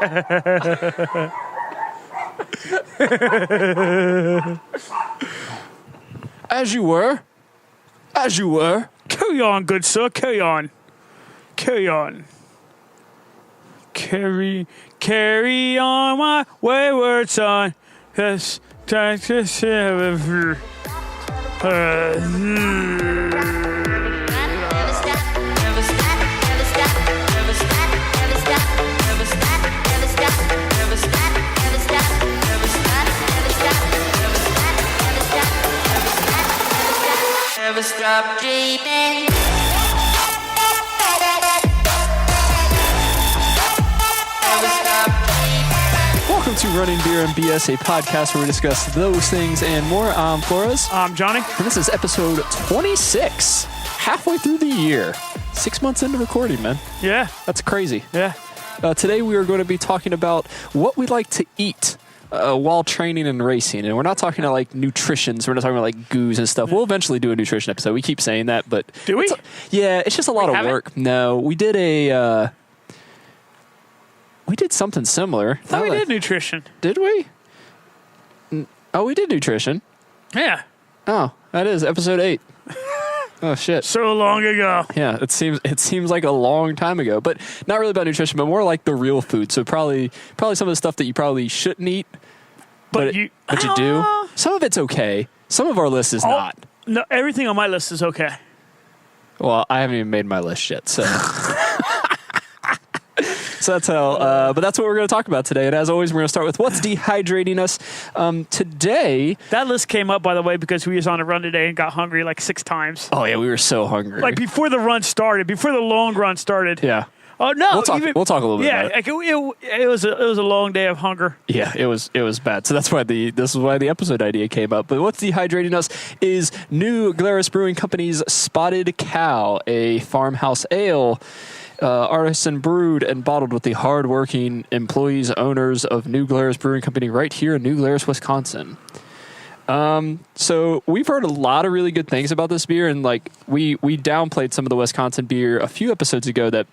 As you were. As you were. Carry on, good sir. Carry on. Carry on. Carry on, my wayward son. Yes, Never stop dreaming. Welcome to Running Beer and BS, a podcast where we discuss those things and more. I'm Flores. I'm Johnny. And this is episode 26. Halfway through the year. 6 months into recording, man. Yeah. That's crazy. Yeah. Today we are going to be talking about what we like to eat while training and racing. And we're not talking about like nutrition. So we're not talking about like goos and stuff. We'll eventually do a nutrition episode. We keep saying that, but... Do we? It's just a lot of work. No, we did a... we did something similar. I thought we did nutrition. Did we? Oh, we did nutrition. Yeah. Oh, that is episode 8. Oh shit! So long ago. Yeah, it seems like a long time ago, but not really about nutrition, but more like the real food. So probably some of the stuff that you probably shouldn't eat, but you do. Some of it's okay. Some of our list is not. No, everything on my list is okay. Well, I haven't even made my list yet, so. So that's how, but that's what we're going to talk about today. And as always, we're going to start with what's dehydrating us. Today. That list came up, by the way, because we was on a run today and got hungry like 6 times. Oh, yeah, we were so hungry. Like before the run started, before the long run started. Yeah. Oh, no. We'll talk a little bit about it. Yeah, it was a long day of hunger. Yeah, it was bad. So that's why this is why the episode idea came up. But what's dehydrating us is New Glarus Brewing Company's Spotted Cow, a farmhouse ale. Artisan brewed and bottled with the hard-working employees, owners of New Glarus Brewing Company right here in New Glarus, Wisconsin. So we've heard a lot of really good things about this beer, and like we downplayed some of the Wisconsin beer a few episodes ago that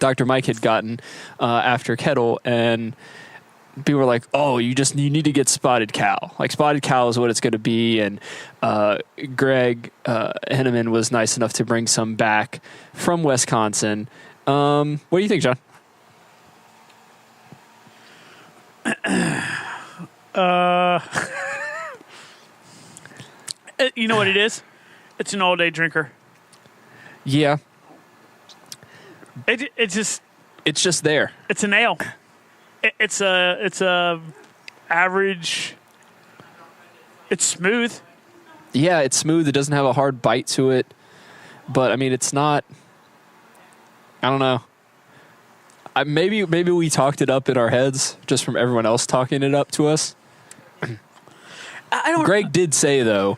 Dr. Mike had gotten after Kettle, and people were like, "Oh, you need to get Spotted Cow. Like Spotted Cow is what it's going to be." And Greg Henneman was nice enough to bring some back from Wisconsin. What do you think, John? You know what it is? It's an all-day drinker. Yeah. It's just there. It's an ale. It's a average. It's smooth. Yeah, it's smooth. It doesn't have a hard bite to it. But I mean, it's not. I don't know. Maybe we talked it up in our heads just from everyone else talking it up to us. Greg did say though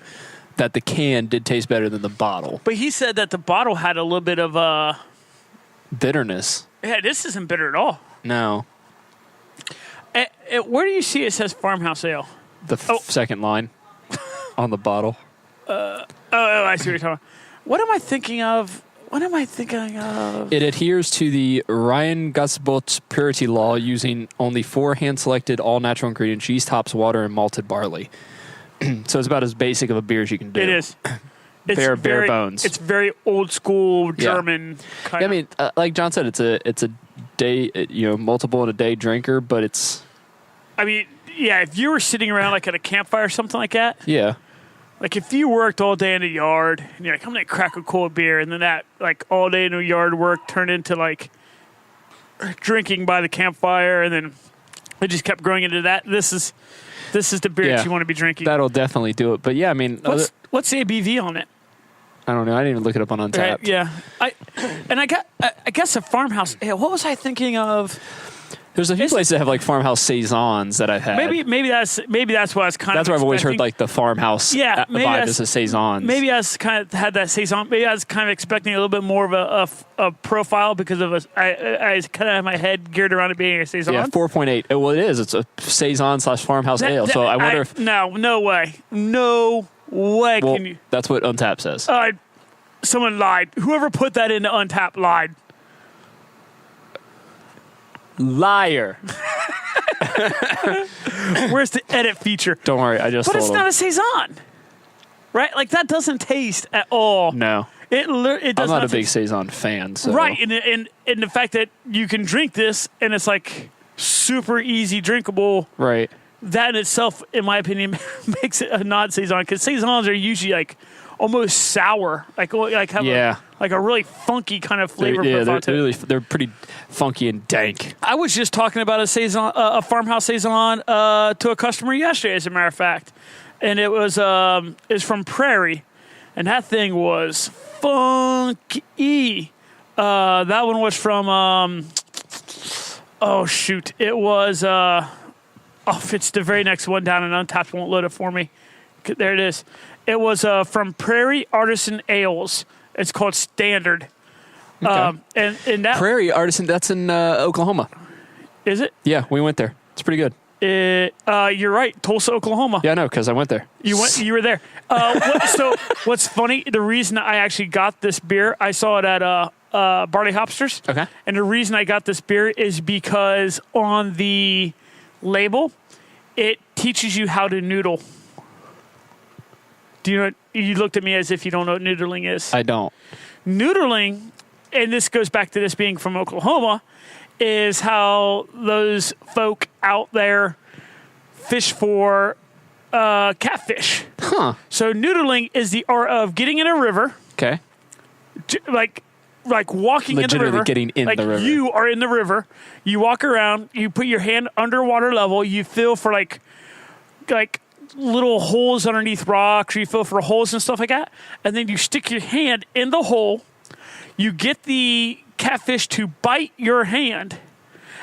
that the can did taste better than the bottle. But he said that the bottle had a little bit of bitterness. Yeah, this isn't bitter at all. No. Where do you see it says farmhouse ale? The second line on the bottle. I see what you're talking about. What am I thinking of? It adheres to the Rheingaussbucht purity law using only 4 hand-selected all-natural ingredients, yeast, hops, water, and malted barley. So it's about as basic of a beer as you can do. It is. Bare bones. It's very old school German kind of. I mean, like John said, it's a day, multiple in a day drinker, but it's. I mean, yeah, if you were sitting around like at a campfire or something like that. Yeah. Like if you worked all day in the yard and you're like, I'm gonna crack a cold beer, and then that like all day in the yard work turned into like drinking by the campfire, and then it just kept growing into that. This is the beer that you want to be drinking. That'll definitely do it. But yeah, I mean, what's the ABV on it? I don't know. I didn't even look it up on Untappd. Right, yeah, I guess a farmhouse. Yeah, what was I thinking of? There's a few places that have like farmhouse saisons that I've had. Maybe that's what I was kind of. That's where I've always heard like the farmhouse. Yeah, vibe is a saisons. Maybe I was kind of had that saison. Maybe I was kind of expecting a little bit more of a profile because of I kind of had my head geared around it being a saison. Yeah, 4.8. Well, it is. It's a saison / farmhouse ale. So I wonder if no way. Well, can you? That's what Untappd says. Someone lied. Whoever put that into Untappd lied. Liar. Where's the edit feature? Don't worry, I just But told it's him. not a saison, right? Like that doesn't taste at all. No. It does I'm not a big taste. Saison fan. So. Right, and the fact that you can drink this and it's like super easy drinkable. Right. That in itself, in my opinion, makes it a not saison because saisons are usually like almost sour, like have a really funky kind of flavor profile to it. They're pretty funky and dank. I was just talking about a saison, a farmhouse saison, to a customer yesterday, as a matter of fact, and it was from Prairie, and that thing was funky. That one was from it was it's the very next one down, and Untapped won't load it for me. There it is. It was from Prairie Artisan Ales. It's called Standard. Okay. And that Prairie Artisan, that's in Oklahoma. is it? Yeah, we went there. It's pretty good. You're right, Tulsa, Oklahoma. Yeah, I know, because I went there. You were there. So what's funny? The reason I actually got this beer, I saw it at Barley Hopsters. Okay. And the reason I got this beer is because on the label, it teaches you how to noodle. Do you know? You looked at me as if you don't know what noodling is. I don't. Noodling, and this goes back to this being from Oklahoma, is how those folk out there fish for catfish. Huh. So noodling is the art of getting in a river, Okay. like walking in the Legitimately river. getting in like the river. You are in the river. You walk around. You put your hand underwater level. You feel for like little holes underneath rocks. Or you feel for holes and stuff like that. And then you stick your hand in the hole. You get the catfish to bite your hand.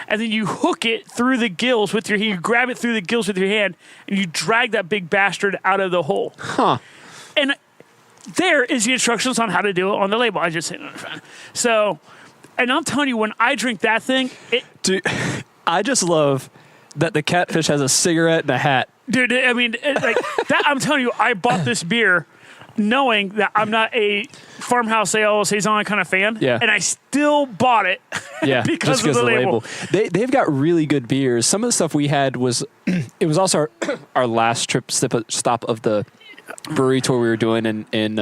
And then you hook it through the gills with your hand. You grab it through the gills with your hand. And you drag that big bastard out of the hole. Huh. And there is the instructions on how to do it on the label. I just said, so, and I'm telling you, when I drink that thing, Dude, I just love that the catfish has a cigarette and a hat. dude, I mean, like that. I'm telling you, I bought this beer knowing that I'm not a farmhouse ale saison kind of fan. Yeah. And I still bought it. Yeah, because of the label. They've got really good beers. Some of the stuff we had was it was also our last stop of the brewery tour we were doing in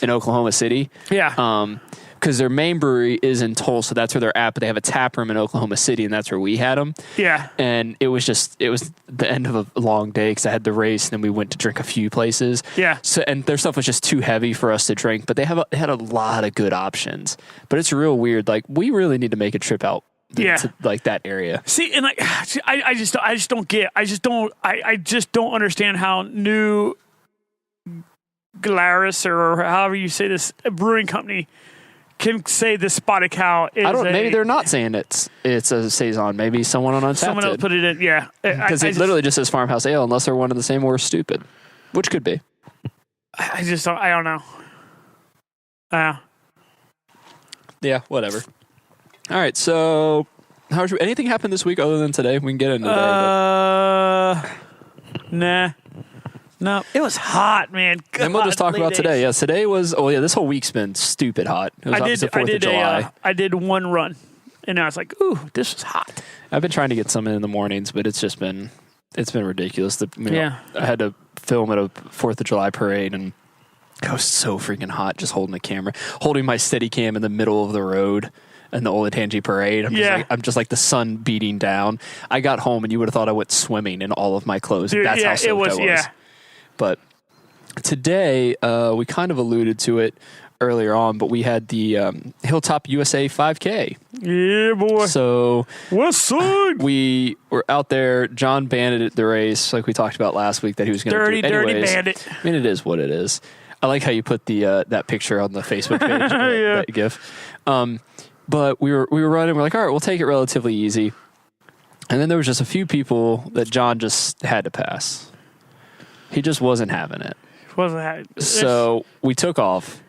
Oklahoma City. Yeah. Because their main brewery is in Tulsa. That's where they're at, but they have a tap room in Oklahoma City, and that's where we had them. Yeah. And it was the end of a long day because I had the race, and then we went to drink a few places. Yeah. So, and their stuff was just too heavy for us to drink, but they had a lot of good options. But it's real weird. Like, we really need to make a trip out to like that area. See, and like, I just don't get. I just don't understand how New Glarus, or however you say this, a brewing company, can say the Spotted Cow is maybe they're not saying it's a saison. Maybe someone on Untapped someone else put it in. Yeah, because it literally just says farmhouse ale, unless they're one of the same or stupid, which could be. I don't know. Yeah, whatever. All right, so anything happened this week other than today? We can get into that. Nah. No, it was hot, man. God, and we'll just talk about today. Yeah, today was. Oh yeah, this whole week's been stupid hot. It was obviously 4th of July. I did one run, and I was like, "Ooh, this was hot." I've been trying to get some in the mornings, but it's been ridiculous. Yeah, I had to film at a 4th of July parade, and I was so freaking hot just holding a camera, holding my Steadicam in the middle of the road. In the Olentangy parade. I'm just like the sun beating down. I got home and you would have thought I went swimming in all of my clothes. Dude, that's how soaked I was. Yeah. But today, we kind of alluded to it earlier on, but we had the Hilltop USA 5K. Yeah, boy. So West Side. We were out there. John banded the race like we talked about last week that he was going to do. Dirty bandit. I mean, it is what it is. I like how you put the that picture on the Facebook page, that GIF. But we were running. We're like, all right, we'll take it relatively easy. And then there was just a few people that John just had to pass. He just wasn't having it. So we took off,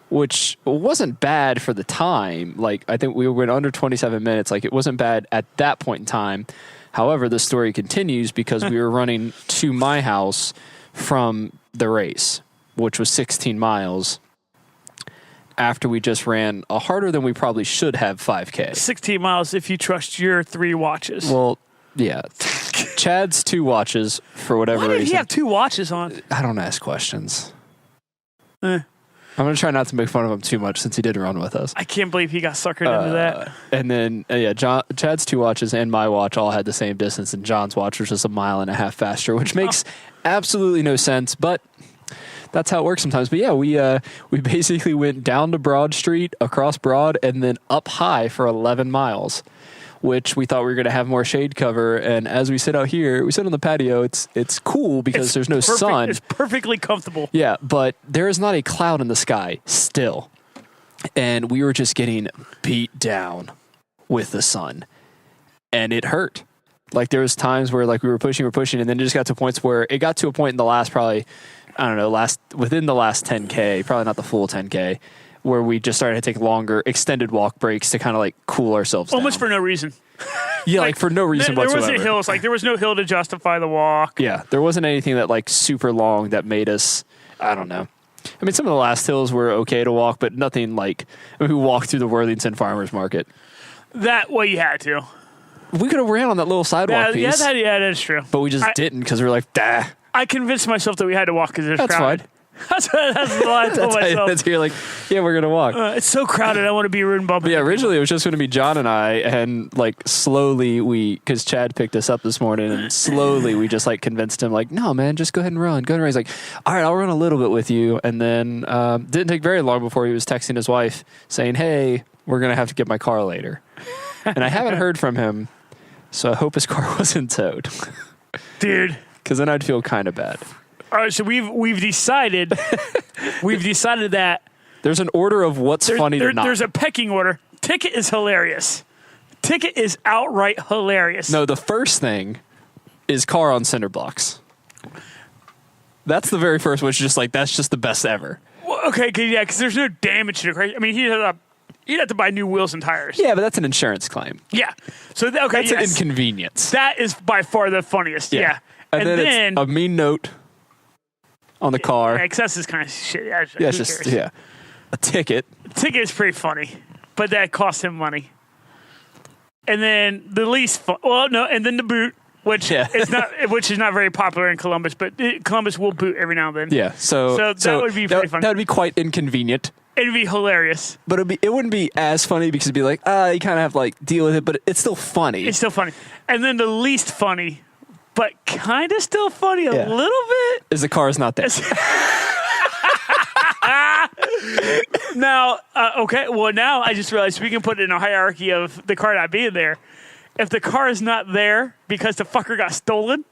which wasn't bad for the time. Like, I think we went under 27 minutes. Like, it wasn't bad at that point in time. However, the story continues because we were running to my house from the race, which was 16 miles. after we just ran a harder than we probably should have 5K. 16 miles if you trust your 3 watches. Well, yeah. Chad's 2 watches for whatever reason. Why did he have 2 watches on? I don't ask questions. I'm going to try not to make fun of him too much since he did run with us. I can't believe he got suckered into that. And then, Chad's 2 watches and my watch all had the same distance, and John's watch was just a mile and a half faster, which makes absolutely no sense, but that's how it works sometimes. But yeah, we basically went down to Broad Street, across Broad, and then up high for 11 miles. Which we thought we were going to have more shade cover. And as we sit out here, we sit on the patio. It's cool because there's no sun. It's perfectly comfortable. Yeah, but there is not a cloud in the sky still. And we were just getting beat down with the sun. And it hurt. Like there was times where like we were pushing, and then it just got to points where it got to a point in the last probably, I don't know, within the last 10K, probably not the full 10K, where we just started to take longer, extended walk breaks to kind of like cool ourselves down. Almost for no reason. Yeah, like for no reason whatsoever. There wasn't hills. Like there was no hill to justify the walk. Yeah, there wasn't anything that like super long that made us, I don't know. I mean, some of the last hills were okay to walk, but nothing like, we walked through the Worthington Farmers Market. That way you had to. We could have ran on that little sidewalk piece. Yeah, that's true. But we just didn't because we were like, dah. I convinced myself that we had to walk because it was crowded. Fine. That's what I told myself. That's you're like, yeah, we're gonna walk. It's so crowded. I want to be rude and bumpy. Yeah, originally it was just going to be John and I, and like slowly because Chad picked us up this morning, and slowly we just like convinced him, like, no, man, just go ahead and run. Go ahead and run. He's like, all right, I'll run a little bit with you, and then didn't take very long before he was texting his wife saying, hey, we're gonna have to get my car later, and I haven't heard from him, so I hope his car wasn't towed, dude. Because then I'd feel kind of bad. All right, so we've decided that there's an order of what's funny to not. There's a pecking order. Ticket is hilarious. Ticket is outright hilarious. No, the first thing is car on cinder blocks. That's the very first, which is just like that's just the best ever. Well, okay, because there's no damage to the car. I mean, he'd have to buy new wheels and tires. Yeah, but that's an insurance claim. Yeah, so that's an inconvenience. That is by far the funniest. Yeah. And then it's a mean note on the car. Yeah, excess is kind of shit. Yeah, it's just, a ticket. A ticket is pretty funny, but that costs him money. And then the least and then the boot, which is not very popular in Columbus, but Columbus will boot every now and then. Yeah, so that would be pretty funny. That would be quite inconvenient. It'd be hilarious. But it wouldn't be as funny because it'd be like, you kind of have to like deal with it, but it's still funny. It's still funny. And then the least funny, but kind of still funny a little bit, is the car is not there. Now, now I just realized we can put it in a hierarchy of the car not being there. If the car is not there because the fucker got stolen,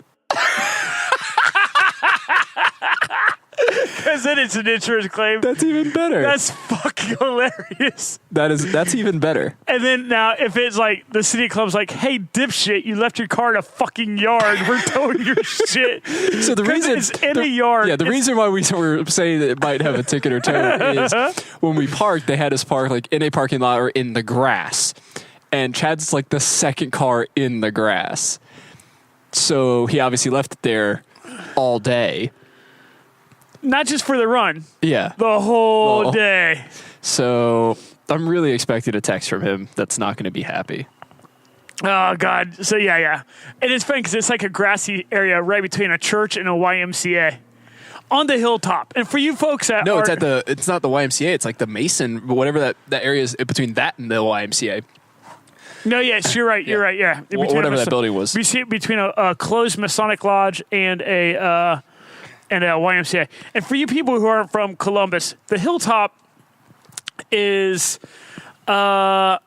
because then it's an insurance claim. That's even better. That's fucking hilarious. That's even better. And then now, if it's like the city club's like, "Hey, dipshit, you left your car in a fucking yard. We're towing your shit." So the reason it's in a yard. Yeah, the reason why we were saying that it might have a ticket or tow is when we parked, they had us park like in a parking lot or in the grass, and Chad's like the second car in the grass, so he obviously left it there all day. Not just for the run. Yeah. The whole day. So I'm really expecting a text from him that's not going to be happy. Oh, God. So, yeah. And it's funny because it's like a grassy area right between a church and a YMCA on the hilltop. And for you folks that it's not the YMCA. It's like the Mason, whatever that area is between that and the YMCA. No, yes, you're right. You're right. Yeah. Whatever that building was. Between a closed Masonic lodge and a YMCA. And for you people who aren't from Columbus, the hilltop is, it's not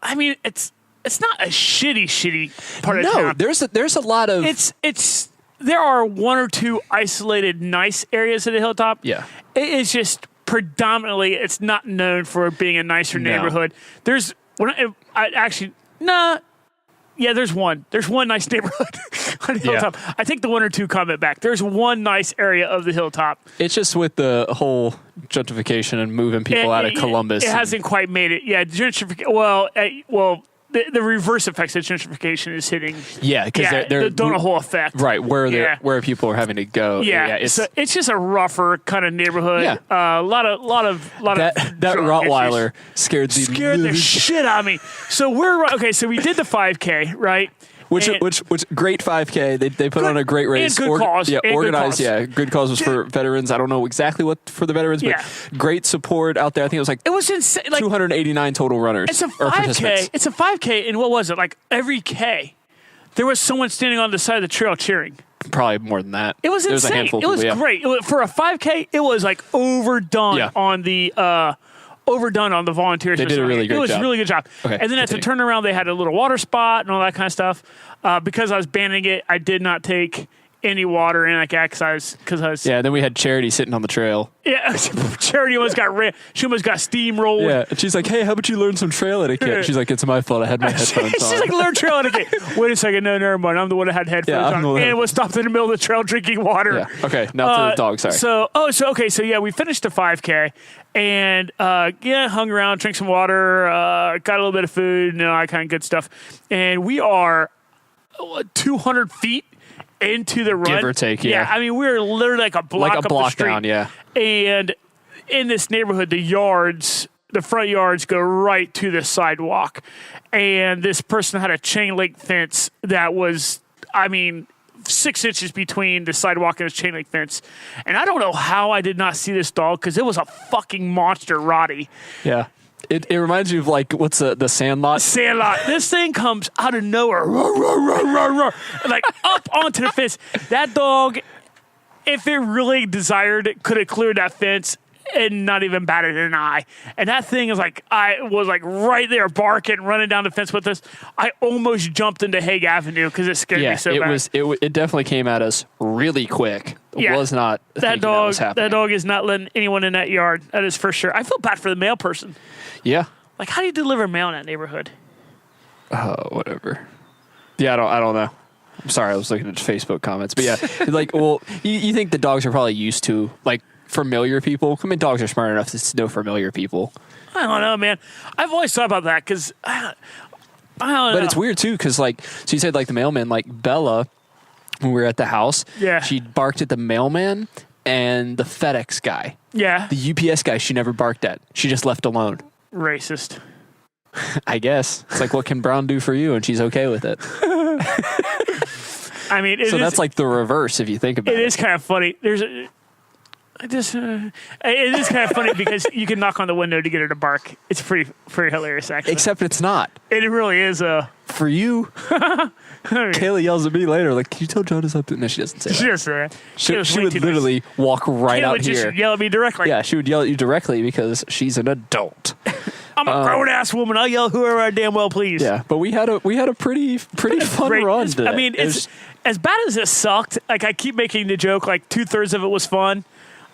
a shitty part of town. No, there's a lot of... There are one or two isolated nice areas of the hilltop. Yeah. It is just predominantly, it's not known for being a nicer neighborhood. There's one. There's one nice neighborhood on the hilltop. I take the one or two comment back. There's one nice area of the hilltop. It's just with the whole gentrification and moving people out of Columbus. It hasn't quite made it. Yeah, gentrification. Well, the reverse effects of gentrification is hitting. Yeah, because they're the donut hole effect. Right, where people are having to go. Yeah, it's just a rougher kind of neighborhood. Yeah. A lot of that Rottweiler scared the shit out of me. So we did the 5K, right? Which great 5K. They put on a great race. And good cause. Yeah, organized. Yeah, good cause was for veterans. I don't know exactly what for the veterans, but great support out there. I think it was insane. 289 total runners. It's a 5K. It's a 5K, and what was it? Like every K, there was someone standing on the side of the trail cheering. Probably more than that. It was insane. A handful it was great. For a 5K, it was like overdone on the volunteers. They did a really great job. It was a really good job. Okay, and then at the turnaround, they had a little water spot and all that kind of stuff. Because I was banning it, I did not take any water in because I was. Yeah, then we had Charity sitting on the trail. Yeah, Charity almost got she almost got steamrolled. Yeah, and she's like, "Hey, how about you learn some trail etiquette?" She's like, "It's my fault. I had my headphones on." She's like, "Learn trail etiquette." Wait a second, no, never mind. I'm the one that had headphones on and was stopped in the middle of the trail drinking water. Yeah. Okay, now to the dog. Sorry. So we finished the 5K. And hung around, drank some water, got a little bit of food, all that kind of good stuff. And we are 200 feet into the run, give or take. Yeah, I mean we're literally like a block up the street down. Yeah, and in this neighborhood, the front yards go right to the sidewalk, and this person had a chain link fence that was, 6 inches between the sidewalk and his chain link fence. And I don't know how I did not see this dog because it was a fucking monster, Roddy. Yeah. It reminds you of what's the Sandlot? Sandlot. This thing comes out of nowhere. Roar, roar, roar, roar, roar, like up onto the fence. That dog, if it really desired it, could have cleared that fence and not even batted an eye. And that thing is I was right there barking, running down the fence with us. I almost jumped into Hague Avenue because it scared me so bad. It definitely came at us really quick. It was not that dog. That dog is not letting anyone in that yard. That is for sure. I feel bad for the mail person. Yeah. How do you deliver mail in that neighborhood? Oh, whatever. Yeah, I don't know. I'm sorry, I was looking at Facebook comments, but yeah, you think the dogs are probably used to familiar people? I mean, dogs are smart enough to know familiar people. I don't know, man. I've always thought about that because I don't know. But it's weird too because so you said the mailman, Bella, when we were at the house, she barked at the mailman and the FedEx guy. Yeah. The UPS guy she never barked at. She just left alone. Racist. I guess. It's what can Brown do for you? And she's okay with it. I mean, that's the reverse if you think about it. It is kind of funny. It is kind of funny because you can knock on the window to get her to bark. It's pretty hilarious, actually. Except it's not. It really is. For you. Kayla yells at me later, can you tell Jonas up? No, she doesn't say that. She doesn't say that. She would literally walk right out here. Kayla would just yell at me directly. Yeah, she would yell at you directly because she's an adult. I'm a grown-ass woman. I'll yell whoever I damn well please. Yeah, but we had a pretty fun run today. I mean, it's as bad as it sucked. I keep making the joke, 2/3 of it was fun.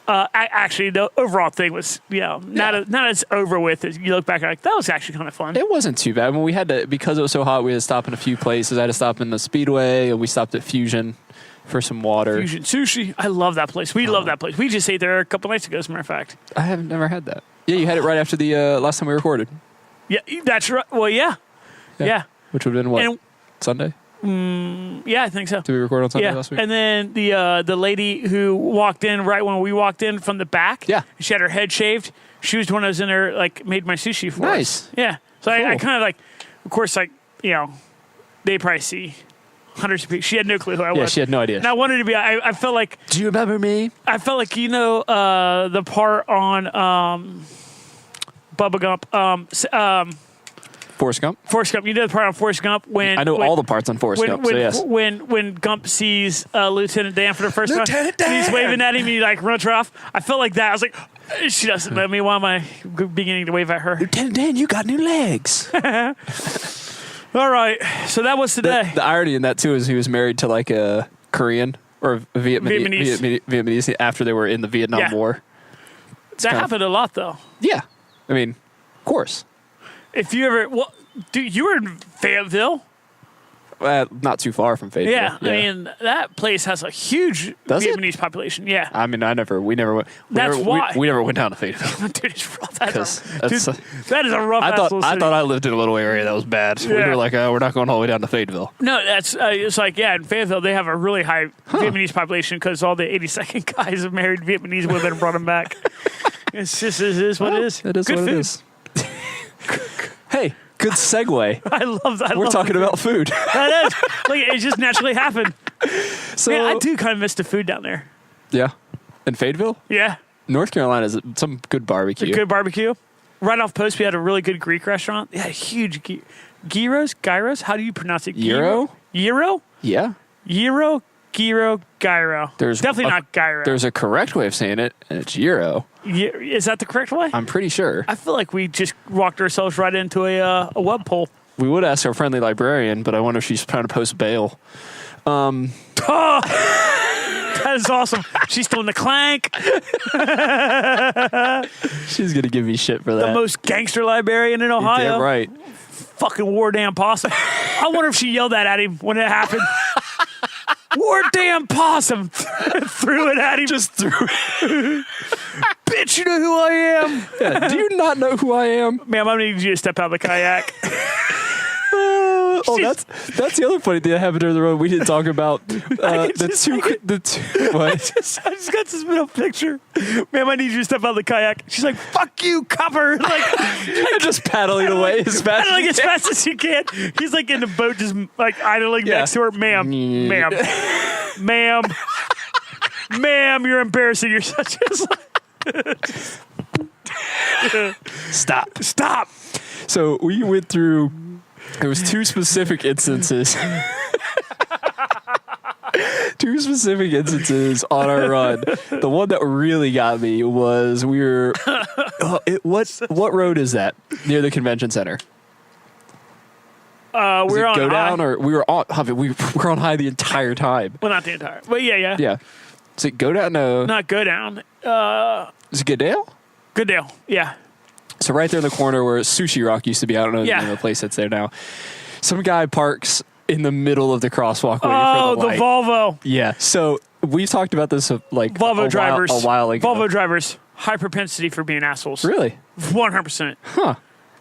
Actually, the overall thing was, not as over with as you look back and that was actually kind of fun. It wasn't too bad. I mean, we had to, because it was so hot, we had to stop in a few places. I had to stop in the Speedway, and we stopped at Fusion for some water. Fusion Sushi. I love that place. We love that place. We just ate there a couple nights ago, as a matter of fact. I have never had that. Yeah, you had it right after the last time we recorded. Yeah, that's right. Well, yeah. Which would have been what? Sunday? Yeah, I think so. Did we record on Sunday last week? And then the lady who walked in right when we walked in from the back, she had her head shaved. She was the one that was in there, made my sushi for us. Yeah. So cool. I kind of of course, they probably see hundreds of people. She had no clue who I was. Yeah, she had no idea. And I wanted to be, I felt like... Do you remember me? I felt like, the part on Bubba Gump, Forrest Gump? Forrest Gump. You know the part on Forrest Gump when... I know all the parts on Forrest Gump, so yes. When Gump sees Lieutenant Dan for the first time, Lieutenant Dan! And he's waving at him and he runs her off. I felt like that. I was like, she doesn't let me. Why am I beginning to wave at her? Lieutenant Dan, you got new legs. All right. So that was today. The irony in that, too, is he was married to a Korean or a Vietnamese after they were in the Vietnam War. That happened a lot, though. Yeah. I mean, of course. If you ever... Well, dude, you were in Fayetteville. Not too far from Fayetteville. Yeah, I mean, that place has a huge Vietnamese population. Yeah. I mean, we never went. We never went down to Fayetteville. Dude, it's rough. That is a rough I ass little city. thought I lived in a little area that was bad. Yeah. We were like, we're not going all the way down to Fayetteville. No, that's it's like, in Fayetteville, they have a really high Vietnamese population because all the 82nd guys have married Vietnamese women and brought them back. It's just, it is what it is. It is Good what food. it is. Hey, good segue. I love that. We're talking about food. That is. Like, it just naturally happened. So, Man, I do kind of miss the food down there. Yeah. In Fayetteville? Yeah. North Carolina is some good barbecue. Good barbecue. Right off post, we had a really good Greek restaurant. They had a huge gyros. How do you pronounce it? Gyro? Gyro? Yeah. Gyro, gyro. There's definitely not gyro. There's a correct way of saying it, and it's gyro. Is that the correct way? I'm pretty sure. I feel like we just walked ourselves right into a web poll. We would ask our friendly librarian, but I wonder if she's trying to post bail. That is awesome. She's still in the clank. She's going to give me shit for that. The most gangster librarian in Ohio. You're damn right. Fucking war damn possum. I wonder if she yelled that at him when it happened. War damn possum. Threw it at him. Just threw it. Bitch, you know who I am. Yeah, do you not know who I am? Ma'am, I need you to step out of the kayak. That's the other funny thing that happened during the road. We didn't talk about the two. What? I just got this middle picture. Ma'am, I need you to step out of the kayak. She's like, "Fuck you, copper!" Like, just paddling away as fast as you can. He's like in the boat, just like idling next to her. Ma'am, you're embarrassing. You're such a stop. So we went through. There was two specific instances. On our run. The one that really got me was we were. What road is that near the convention center? We're on go high. down or we were on. We were on high the entire time. Well, not the entire. But yeah. Yeah. Is it go down? No. Not go down. Is it Goodale? Goodale. Yeah. So right there in the corner where Sushi Rock used to be, I don't know the name of the place that's there now. Some guy parks in the middle of the crosswalk waiting for the light. The Volvo. Yeah. So we've talked about this Volvo drivers. A while ago. Volvo drivers, high propensity for being assholes. Really? 100%. Huh.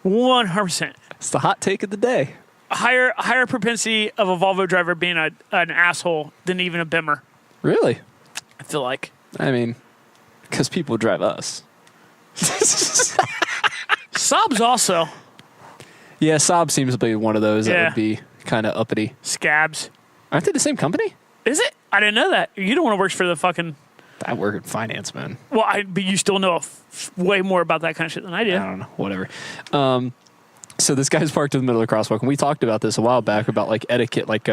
100%. It's the hot take of the day. Higher propensity of a Volvo driver being an asshole than even a Bimmer. Really? I feel like. I mean, because people drive us. Saab's also. Yeah, Saab seems to be one of those that would be kind of uppity. Scabs. Aren't they the same company? Is it? I didn't know that. You don't want to work for the fucking... I work in finance, man. Well, but you still know way more about that kind of shit than I do. I don't know. Whatever. So this guy's parked in the middle of the crosswalk, and we talked about this a while back about like etiquette, like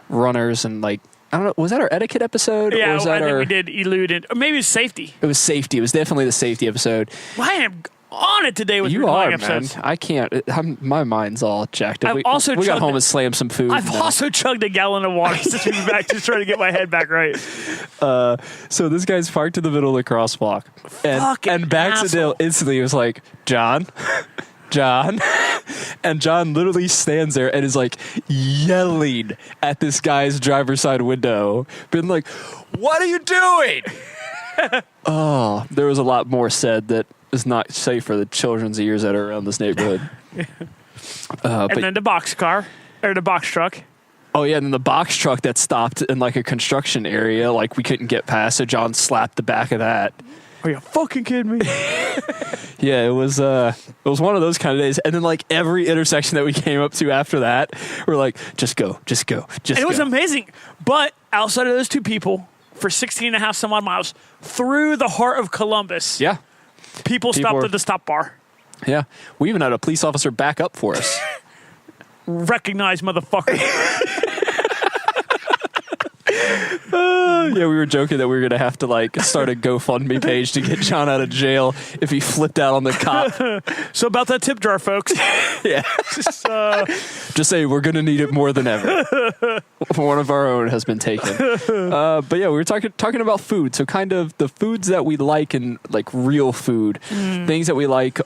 runners and like... I don't know. Was that our etiquette episode? Yeah, or was that I think we did elude it. Or maybe it was safety. It was safety. It was definitely the safety episode. Well, I am on it today with you recording are, episodes. Man. I can't. My mind's all jacked up. We got home and slammed some food. I've also chugged a gallon of water since we got back, just trying to get my head back right. So this guy's parked in the middle of the crosswalk, and Baxendale instantly was like, John. And John literally stands there and is like yelling at this guy's driver's side window, being like, "What are you doing?" There was a lot more said that is not safe for the children's ears that are around this neighborhood. And then the box truck. Oh yeah, and then the box truck that stopped in like a construction area, like we couldn't get past, so John slapped the back of that. Are you fucking kidding me? Yeah, it was one of those kind of days. And then like every intersection that we came up to after that, we're like, just go. And it was amazing. But outside of those two people, for 16 and a half some odd miles, through the heart of Columbus, people stopped at the stop bar. Yeah. We even had a police officer back up for us. Recognize, motherfucker. Yeah, we were joking that we were going to have to like start a GoFundMe page to get John out of jail if he flipped out on the cop. So about that tip jar, folks. Yeah. Just say we're going to need it more than ever. One of our own has been taken. But yeah, we were talking about food. So kind of the foods that we like and like real food, things that we like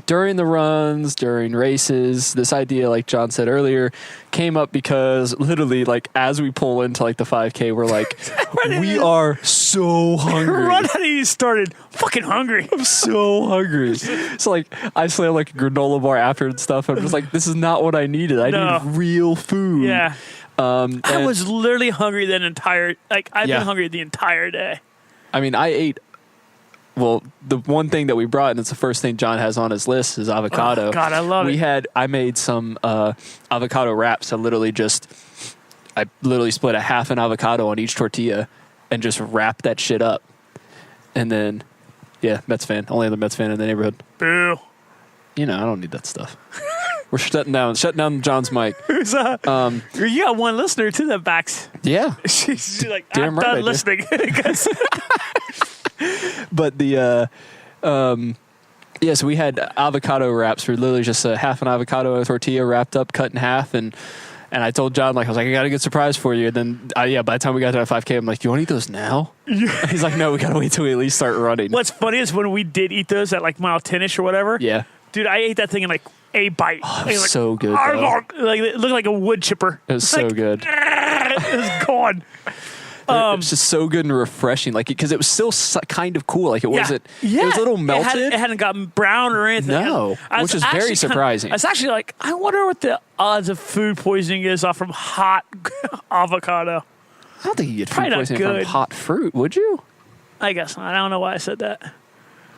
during the runs, during races, this idea, like John said earlier, came up because literally, like, as we pull into like the 5K, we're like, we are so hungry. Right how you started, fucking hungry. I'm so hungry. So like, I slammed like a granola bar after and stuff. I'm just like, this is not what I needed. I need real food. Yeah. I was literally hungry I've been hungry the entire day. I mean, I ate. Well, the one thing that we brought, and it's the first thing John has on his list, is avocado. Oh, God, I love it. I made some avocado wraps. I literally split a half an avocado on each tortilla and just wrapped that shit up. And then, yeah, Mets fan. Only other Mets fan in the neighborhood. Boo. You know, I don't need that stuff. We're shutting down John's mic. You got one listener to that backs. Yeah. She's like, damn I'm right done listening. But so we had avocado wraps. We're literally just a half an avocado and a tortilla wrapped up, cut in half, and I told John, like, I was like, I got a good surprise for you. And then, by the time we got to that 5K, I'm like, do you want to eat those now? Yeah. He's like, no, we got to wait till we at least start running. What's funny is when we did eat those at like mile 10-ish or whatever. Yeah. Dude, I ate that thing in like a bite. Oh, it was so good. Like, it looked like a wood chipper. It was so good. It was gone. It was just so good and refreshing, like, because it was still kind of cool. Like, it wasn't. Yeah. It was a little melted. It hadn't gotten brown or anything. No, which is very surprising. It's actually like, I wonder what the odds of food poisoning is off from hot avocado. I don't think you get food poisoning from hot fruit, would you? I guess not. I don't know why I said that.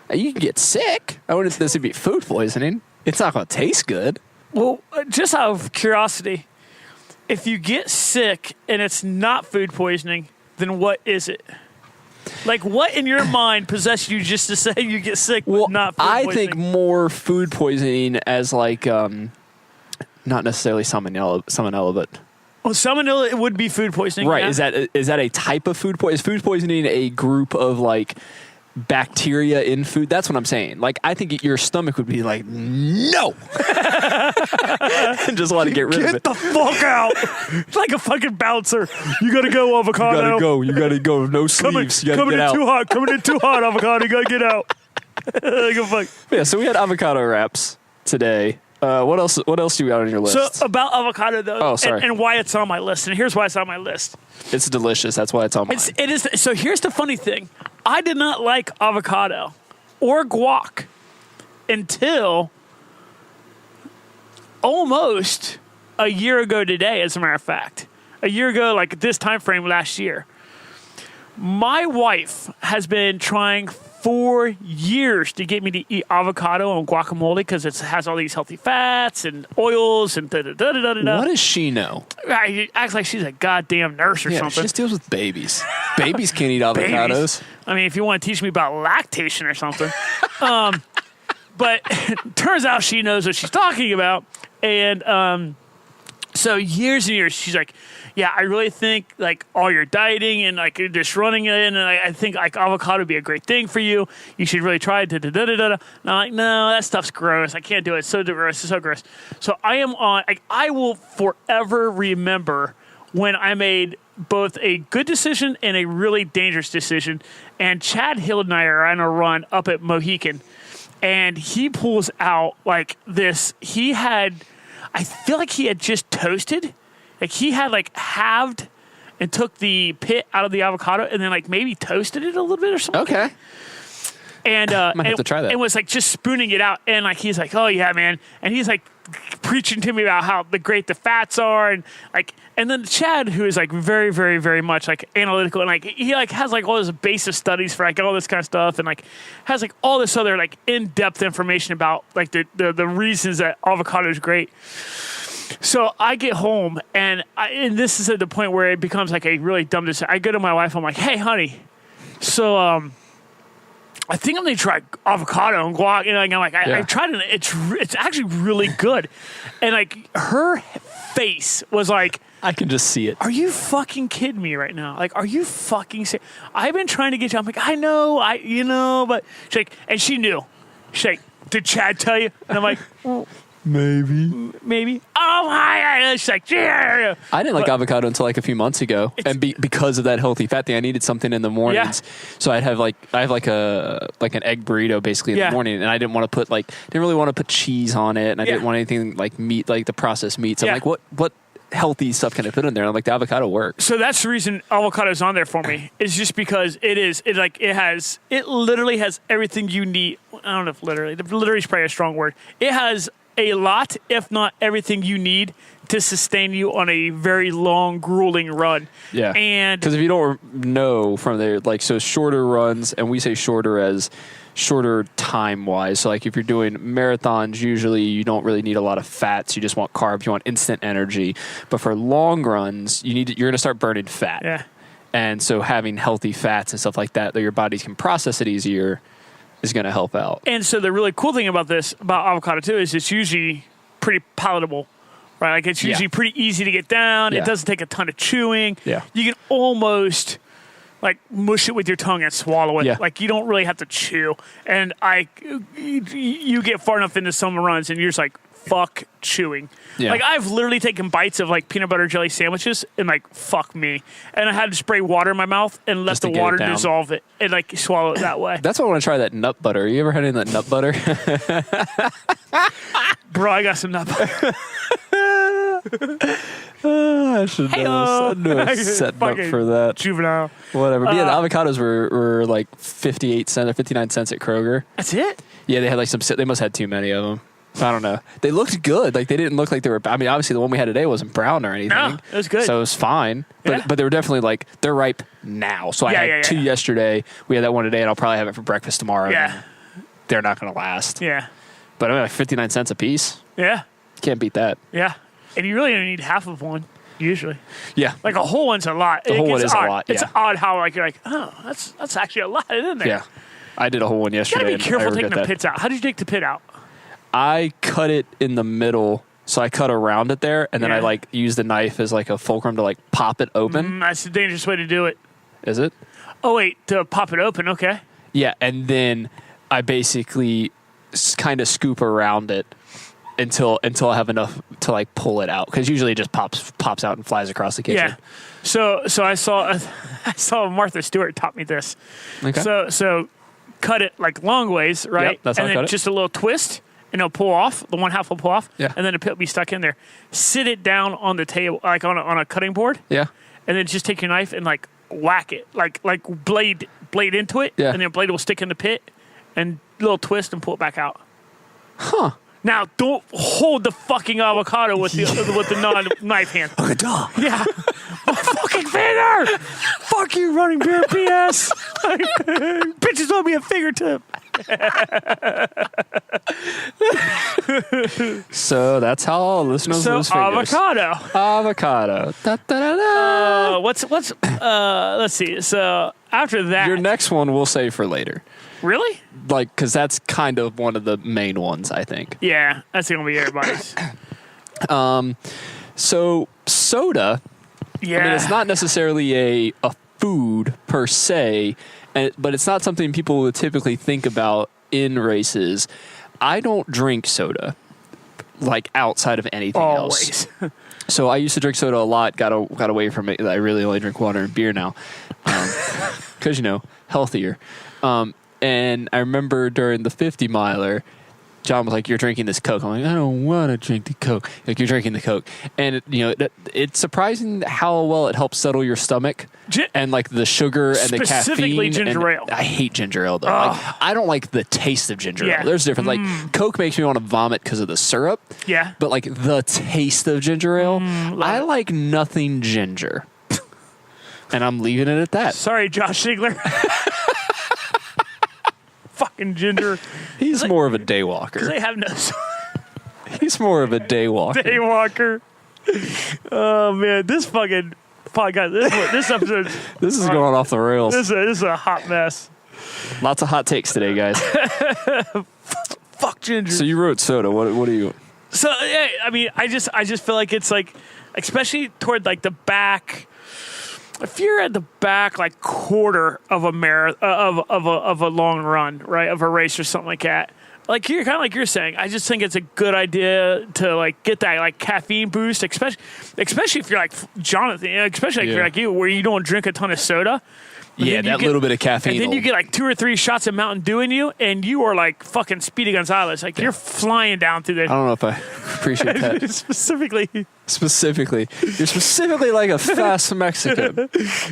You can get sick. I wouldn't say this would be food poisoning. It's not going to taste good. Well, just out of curiosity, if you get sick and it's not food poisoning, then what is it? Like, what in your mind possessed you just to say you get sick but not food poisoning? I think more food poisoning as like, not necessarily salmonella, but... Well, salmonella would be food poisoning. Right. Yeah? Is that a type of food poisoning? Is food poisoning a group of like bacteria in food? That's what I'm saying. Like, I think your stomach would be like, no. And just want to get rid of it. Get the fuck out. It's like a fucking bouncer. You got to go, avocado. You got to go. No sleeves. You got to get out. Coming in too hot, avocado. You got to get out. Go fuck. Yeah, so we had avocado wraps today. What else do you got on your list? So about avocado though, sorry. And why it's on my list. And here's why it's on my list. It's delicious. That's why it's on mine. It is. So here's the funny thing. I did not like avocado or guac until almost a year ago today, as a matter of fact. A year ago, like this time frame last year. My wife has been trying for years to get me to eat avocado and guacamole because it has all these healthy fats and oils and da-da-da-da-da-da. What does she know? It acts like she's a goddamn nurse or something. She just deals with babies. Babies can't eat avocados. Babies. I mean, if you want to teach me about lactation or something. But turns out she knows what she's talking about. And so years and years, she's like, yeah, I really think like all your dieting and like you're just running it, and I think like avocado would be a great thing for you. You should really try it. And I'm like, no, that stuff's gross. I can't do it. It's so gross. It's so gross. So I am on. Like, I will forever remember when I made both a good decision and a really dangerous decision. And Chad Hill and I are on a run up at Mohican, and he pulls out like this. I feel like he had just toasted. Like, he had, like, halved and took the pit out of the avocado and then, like, maybe toasted it a little bit or something. Okay. And might have to try that. And was, like, just spooning it out. And, like, he's like, oh, yeah, man. And he's, like, preaching to me about how great the fats are. And, like, and then Chad, who is, like, very, very, very much, like, analytical. And, like, he, like, has, like, all this base of studies for, like, all this kind of stuff. And, like, has, like, all this other, like, in-depth information about, like, the reasons that avocado is great. So I get home, and this is at the point where it becomes like a really dumb decision. I go to my wife, I'm like, hey, honey, so I think I'm going to try avocado and guac. And I'm like, I tried it. It's actually really good. And like her face was like, I can just see it. Are you fucking kidding me right now? Like, are you fucking serious? I've been trying to get you. I'm like, I know, but she's like, and she knew. She's like, did Chad tell you? And I'm like, well, Maybe. Oh my! It's like, yeah. I didn't like avocado until like a few months ago, and because of that healthy fat thing, I needed something in the mornings. Yeah. So I have like an egg burrito basically in the morning, and I didn't want to put didn't really want to put cheese on it, and I didn't want anything like meat, like the processed meats. I'm like, what healthy stuff can I put in there? And I'm like, the avocado works. So that's the reason avocado's on there for me. It's just because it literally has everything you need. I don't know if literally is probably a strong word. It has a lot, if not everything you need to sustain you on a very long, grueling run. Yeah. And because if you don't know from there, so shorter runs, and we say shorter as shorter time-wise. So, if you're doing marathons, usually you don't really need a lot of fats. You just want carbs. You want instant energy. But for long runs, you're going to start burning fat. Yeah. And so having healthy fats and stuff like that your body can process it easier is going to help out. And so the really cool thing about avocado too is it's usually pretty palatable, right? It's usually pretty easy to get down. Yeah. It doesn't take a ton of chewing. Yeah. You can almost mush it with your tongue and swallow it. Yeah. You don't really have to chew. And you get far enough into some runs and you're just like, fuck chewing. Yeah. I've literally taken bites of peanut butter jelly sandwiches and fuck me. And I had to spray water in my mouth and let the water dissolve it and swallow it that way. That's why I want to try that nut butter. You ever had any of that nut butter? Bro, I got some nut butter. I should know. Setting up for that. Juvenile. Whatever. But the avocados were 58 cents or 59 cents at Kroger. That's it? Yeah, they had they must have had too many of them. I don't know. They looked good. They didn't look like they were. I mean, obviously the one we had today wasn't brown or anything. No, it was good. So it was fine. But they were definitely they're ripe now. So I had two yesterday. We had that one today, and I'll probably have it for breakfast tomorrow. Yeah. They're not going to last. Yeah. But I mean, 59 cents a piece. Yeah. Can't beat that. Yeah. And you really only need half of one, usually. Yeah. A whole one's a lot. The whole one is odd. a lot, yeah. It's odd how you're like, oh, that's actually a lot in there. Yeah. I did a whole one yesterday. You got to be careful taking the pits out. How did you take the pit out? I cut it in the middle, so I cut around it there, and then I used the knife as a fulcrum to pop it open. That's a dangerous way to do it. Is it? Oh wait, to pop it open. Okay. Yeah, and then I basically kind of scoop around it until I have enough to pull it out, because usually it just pops out and flies across the kitchen. Yeah. So I saw Martha Stewart taught me this. Okay. So cut it long ways, right? Yep, that's how and I cut then it. just a little twist. And it'll pull off. The one half will pull off. Yeah. And then the pit will be stuck in there. Sit it down on the table, on a cutting board. Yeah. And then just take your knife and whack it, blade into it. Yeah. And then blade will stick in the pit, and little twist and pull it back out. Huh. Now don't hold the fucking avocado with the non-knife hand. Yeah. My fucking finger. Fuck you, running beer PS. Bitches owe me a fingertip. So that's how listeners lose fingers. Avocado. Da, da, da, da. Let's see. So after that, your next one we'll save for later. Really? Because that's kind of one of the main ones, I think. Yeah, that's gonna be everybody's. So soda. Yeah. I mean, it's not necessarily a food per se, but it's not something people would typically think about in races. I don't drink soda, outside of anything else. So I used to drink soda a lot, got away from it. I really only drink water and beer now, because, healthier. And I remember during the 50 miler, John was like, "You're drinking this Coke." I'm like, "I don't want to drink the Coke." You're drinking the Coke, and it's surprising how well it helps settle your stomach and the sugar and the caffeine. Specifically ginger ale. I hate ginger ale though. I don't like the taste of ginger ale. There's a difference. Coke makes me want to vomit because of the syrup. Yeah. But the taste of ginger ale, I like nothing ginger, and I'm leaving it at that. Sorry, Josh Ziegler. Fucking ginger. He's more of a day walker. They have no. He's more of a day walker. Day walker. Oh man, this fucking podcast. This episode. This is going off the rails. This is a hot mess. Lots of hot takes today, guys. Fuck ginger. So you wrote soda. What are you? So yeah, I mean, I just feel like it's especially toward the back. If you're at the back, quarter of a marathon of a long run, right, of a race or something like that, like you're kind of like you're saying, I just think it's a good idea to like get that like caffeine boost, especially if you're like Jonathan, especially like if you're like you, where you don't drink a ton of soda. Yeah, that little bit of caffeine. And then you get like 2 or 3 shots of Mountain Dew in you, and you are like fucking Speedy Gonzalez. Like you're flying down through there. I don't know if I appreciate that. Specifically, you're specifically like a fast Mexican.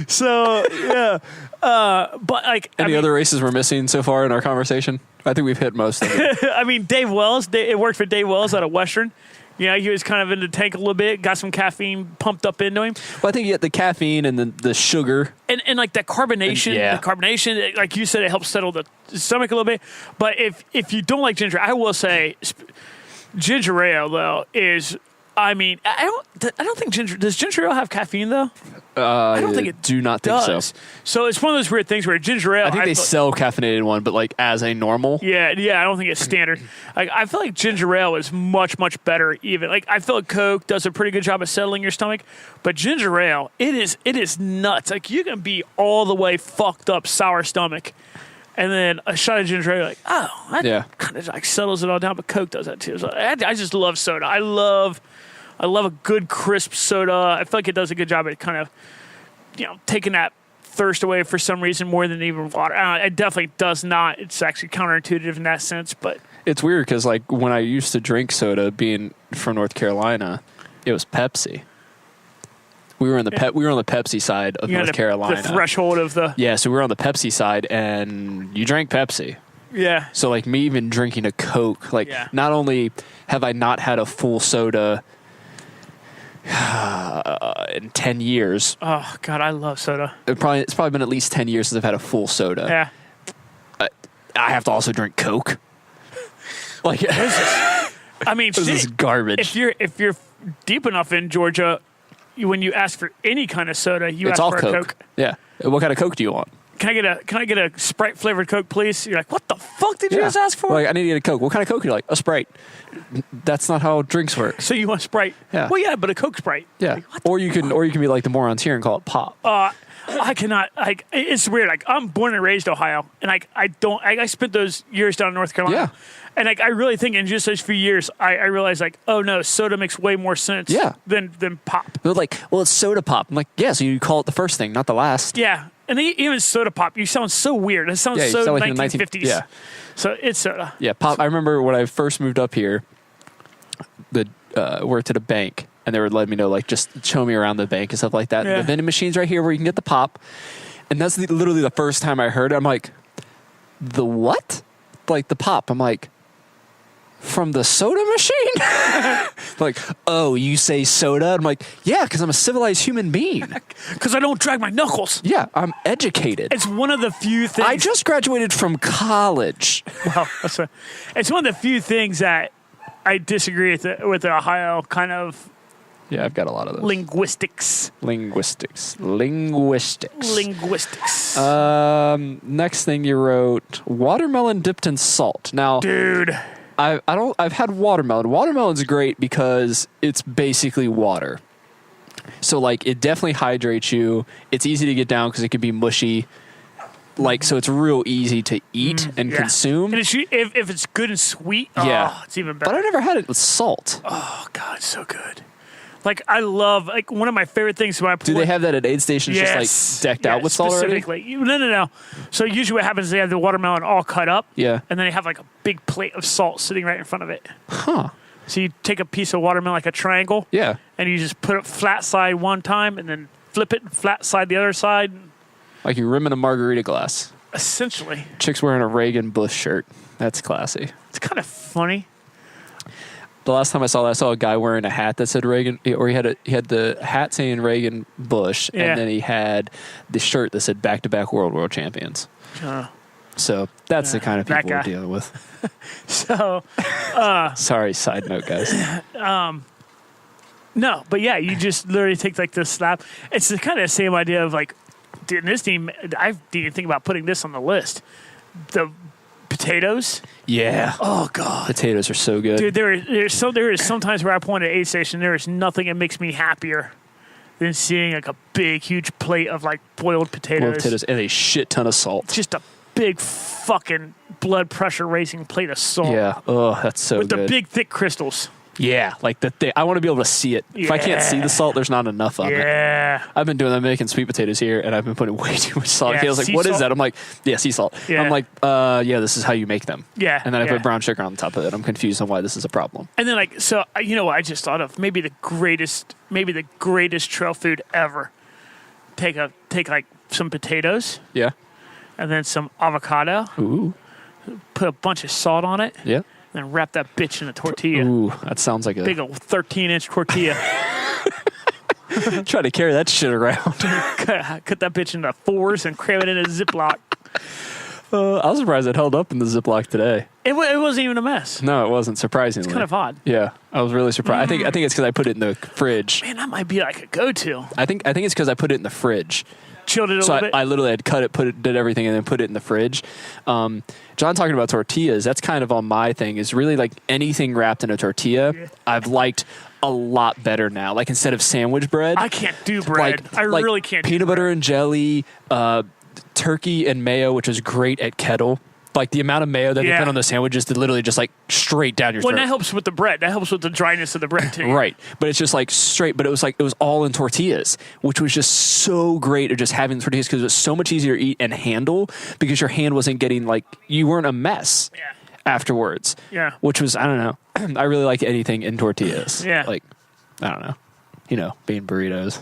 So yeah, but like any other races we're missing so far in our conversation? I think we've hit most of it. I mean, Dave Wells. It worked for Dave Wells out of Western. Yeah, he was kind of in the tank a little bit, got some caffeine pumped up into him. Well, I think you get the caffeine and the sugar. And like that carbonation, like you said, it helps settle the stomach a little bit. But if you don't like ginger, I will say ginger ale, though, is, I mean, I don't think does ginger ale have caffeine, though? I don't think it do not think does. so. So it's one of those weird things where ginger ale. I think they sell caffeinated one, but like as a normal. Yeah, I don't think it's standard. Like I feel like ginger ale is much better. Even like I feel like Coke does a pretty good job of settling your stomach, but ginger ale, it is nuts. Like you can be all the way fucked up, sour stomach, and then a shot of ginger ale, you're like, oh, that kind of like settles it all down. But Coke does that too. So I just love soda. I love a good crisp soda. I feel like it does a good job at kind of, taking that thirst away for some reason more than even water. It definitely does not. It's actually counterintuitive in that sense, but it's weird because like when I used to drink soda, being from North Carolina, it was Pepsi. We were on the Pepsi side of North Carolina. The threshold of the so we were on the Pepsi side, and you drank Pepsi. Yeah. So like me even drinking a Coke, like not only have I not had a full soda in 10 years. Oh God, I love soda. It's probably been at least 10 years since I've had a full soda. Yeah. I have to also drink Coke. Like, I mean, this is garbage. If you're deep enough in Georgia, when you ask for any kind of soda, you ask for a Coke. Yeah. What kind of Coke do you want? Can I get a Sprite flavored Coke, please? You're like, what the fuck did you just ask for? Like, I need to get a Coke. What kind of Coke do you like? A Sprite. That's not how drinks work. So you want Sprite? Yeah. Well, yeah, but a Coke Sprite. Yeah. Like, or you can be like the morons here and call it pop. I cannot. Like, it's weird. Like, I'm born and raised Ohio, and I spent those years down in North Carolina. Yeah. And like, I really think in just those few years, I realized like, oh no, soda makes way more sense. Than pop. They're like, well, it's soda pop. I'm like, yeah. So you call it the first thing, not the last. Yeah. And even soda pop, you sound so weird. It sounds so like 1950s. Yeah. So it's soda. Yeah, pop. I remember when I first moved up here, worked at a bank, and they would let me know, like, just show me around the bank and stuff like that. Yeah. The vending machine's right here where you can get the pop. And that's literally the first time I heard it. I'm like, the what? Like, the pop. I'm like, from the soda machine? Like, oh, you say soda? I'm like, yeah, because I'm a civilized human being. Because I don't drag my knuckles. Yeah, I'm educated. It's one of the few things. I just graduated from college. Well, it's one of the few things that I disagree with the Ohio kind of. Yeah, I've got a lot of those. Linguistics. Next thing you wrote, watermelon dipped in salt. Now, dude, I've had watermelon. Watermelon's great because it's basically water. So like it definitely hydrates you. It's easy to get down because it can be mushy. Like, so it's real easy to eat and consume. And if it's good and sweet, it's even better. But I never had it with salt. Oh God, it's so good. Like, I love, like, one of my favorite things when I pour. Do they have that at aid stations just, like, decked out with salt already? Specifically. No. So usually what happens is they have the watermelon all cut up. Yeah. And then they have, like, a big plate of salt sitting right in front of it. Huh. So you take a piece of watermelon, like a triangle. Yeah. And you just put it flat side one time and then flip it flat side the other side. Like you're rimming a margarita glass. Essentially. Chick's wearing a Reagan Bush shirt. That's classy. It's kind of funny. The last time I saw that, I saw a guy wearing a hat that said Reagan, or he had the hat saying Reagan Bush, and then he had the shirt that said back-to-back world champions. So that's the kind of people we're dealing with. So, sorry, side note, guys. No, but yeah, you just literally take like this slap. It's the kind of same idea of like, dude, this team, I didn't even think about putting this on the list. The potatoes. Yeah. Oh God. Potatoes are so good. Dude, there is sometimes where I point at aid station, there is nothing that makes me happier than seeing like a big, huge plate of like boiled potatoes. And a shit ton of salt. Just a big fucking blood pressure raising plate of salt. Yeah. Oh, that's so with good. the big thick crystals. Yeah, like the thing. I want to be able to see it. If I can't see the salt, there's not enough of it. Yeah. I've been doing that, making sweet potatoes here, and I've been putting way too much salt. Yeah, Kayla's like, sea what is salt? that? I'm like, yeah, sea salt. Yeah. I'm like, yeah, this is how you make them. Yeah, And then I yeah. put brown sugar on top of it. I'm confused on why this is a problem. And then so you know what I just thought of? Maybe the greatest trail food ever. Take like some potatoes Yeah. and then some avocado. Ooh. Put a bunch of salt on it. Yeah. And then wrap that bitch in a tortilla. Ooh, that sounds like a Big old 13-inch tortilla. try to carry that shit around. Cut that bitch into fours and cram it in a Ziploc. I was surprised it held up in the Ziploc today. It wasn't even a mess. No, it wasn't. Surprisingly, It's kind of odd. Yeah, I was really surprised. I think it's because I put it in the fridge. Man, that might be like a go-to. I think it's because I put it in the fridge. Chilled it a So little bit. I literally had cut it, did everything, and then put it in the fridge. John talking about tortillas, that's kind of on my thing, is really like anything wrapped in a tortilla, I've liked a lot better now. Like instead of sandwich bread. I can't do bread. I like really can't do peanut butter bread. and jelly, turkey and mayo, which is great at Kettle. Like the amount of mayo that they Yeah. put on the sandwiches to literally just like straight down your Well, throat. that helps with the bread. That helps with the dryness of the bread, too. Right. But it's just like straight, but it was all in tortillas, which was just so great of just having the tortillas because it was so much easier to eat and handle because your hand wasn't getting like, you weren't a mess Yeah. afterwards. Yeah. Which was, I don't know. I really like anything in tortillas. Yeah. Like, I don't know. You know, bean burritos.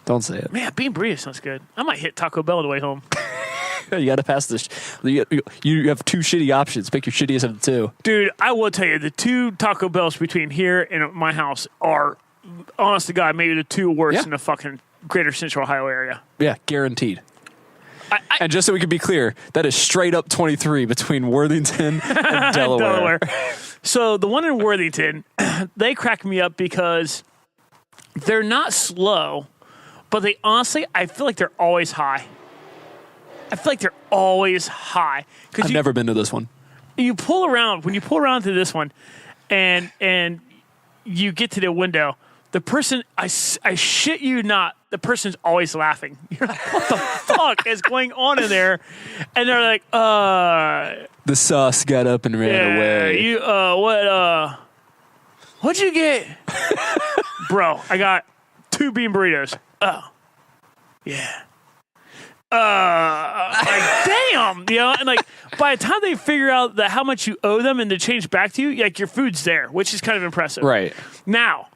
Don't say it. Man, bean burrito sounds good. I might hit Taco Bell on the way home. You got to pass this. You have two shitty options. Pick your shittiest of the two. Dude, I will tell you, the two Taco Bells between here and my house are, honest to God, maybe the two worst Yeah. in the fucking greater Central Ohio area. Yeah, guaranteed. I, And just so we can be clear, that is straight up 23 between Worthington and Delaware. So the one in Worthington, they crack me up because they're not slow, but they honestly, I feel like they're always high. I feel like they're always high. I've never been to this one. When you pull around to this one and you get to the window, the person, I shit you not, the person's always laughing. You're like, what the fuck is going on in there? And they're like, The sauce got up and ran away. What'd you get? Bro, I got 2 bean burritos. Oh. Yeah. Like, damn, you know, and like by the time they figure out that how much you owe them and to change back to you, like your food's there, which is kind of impressive. Right. Now,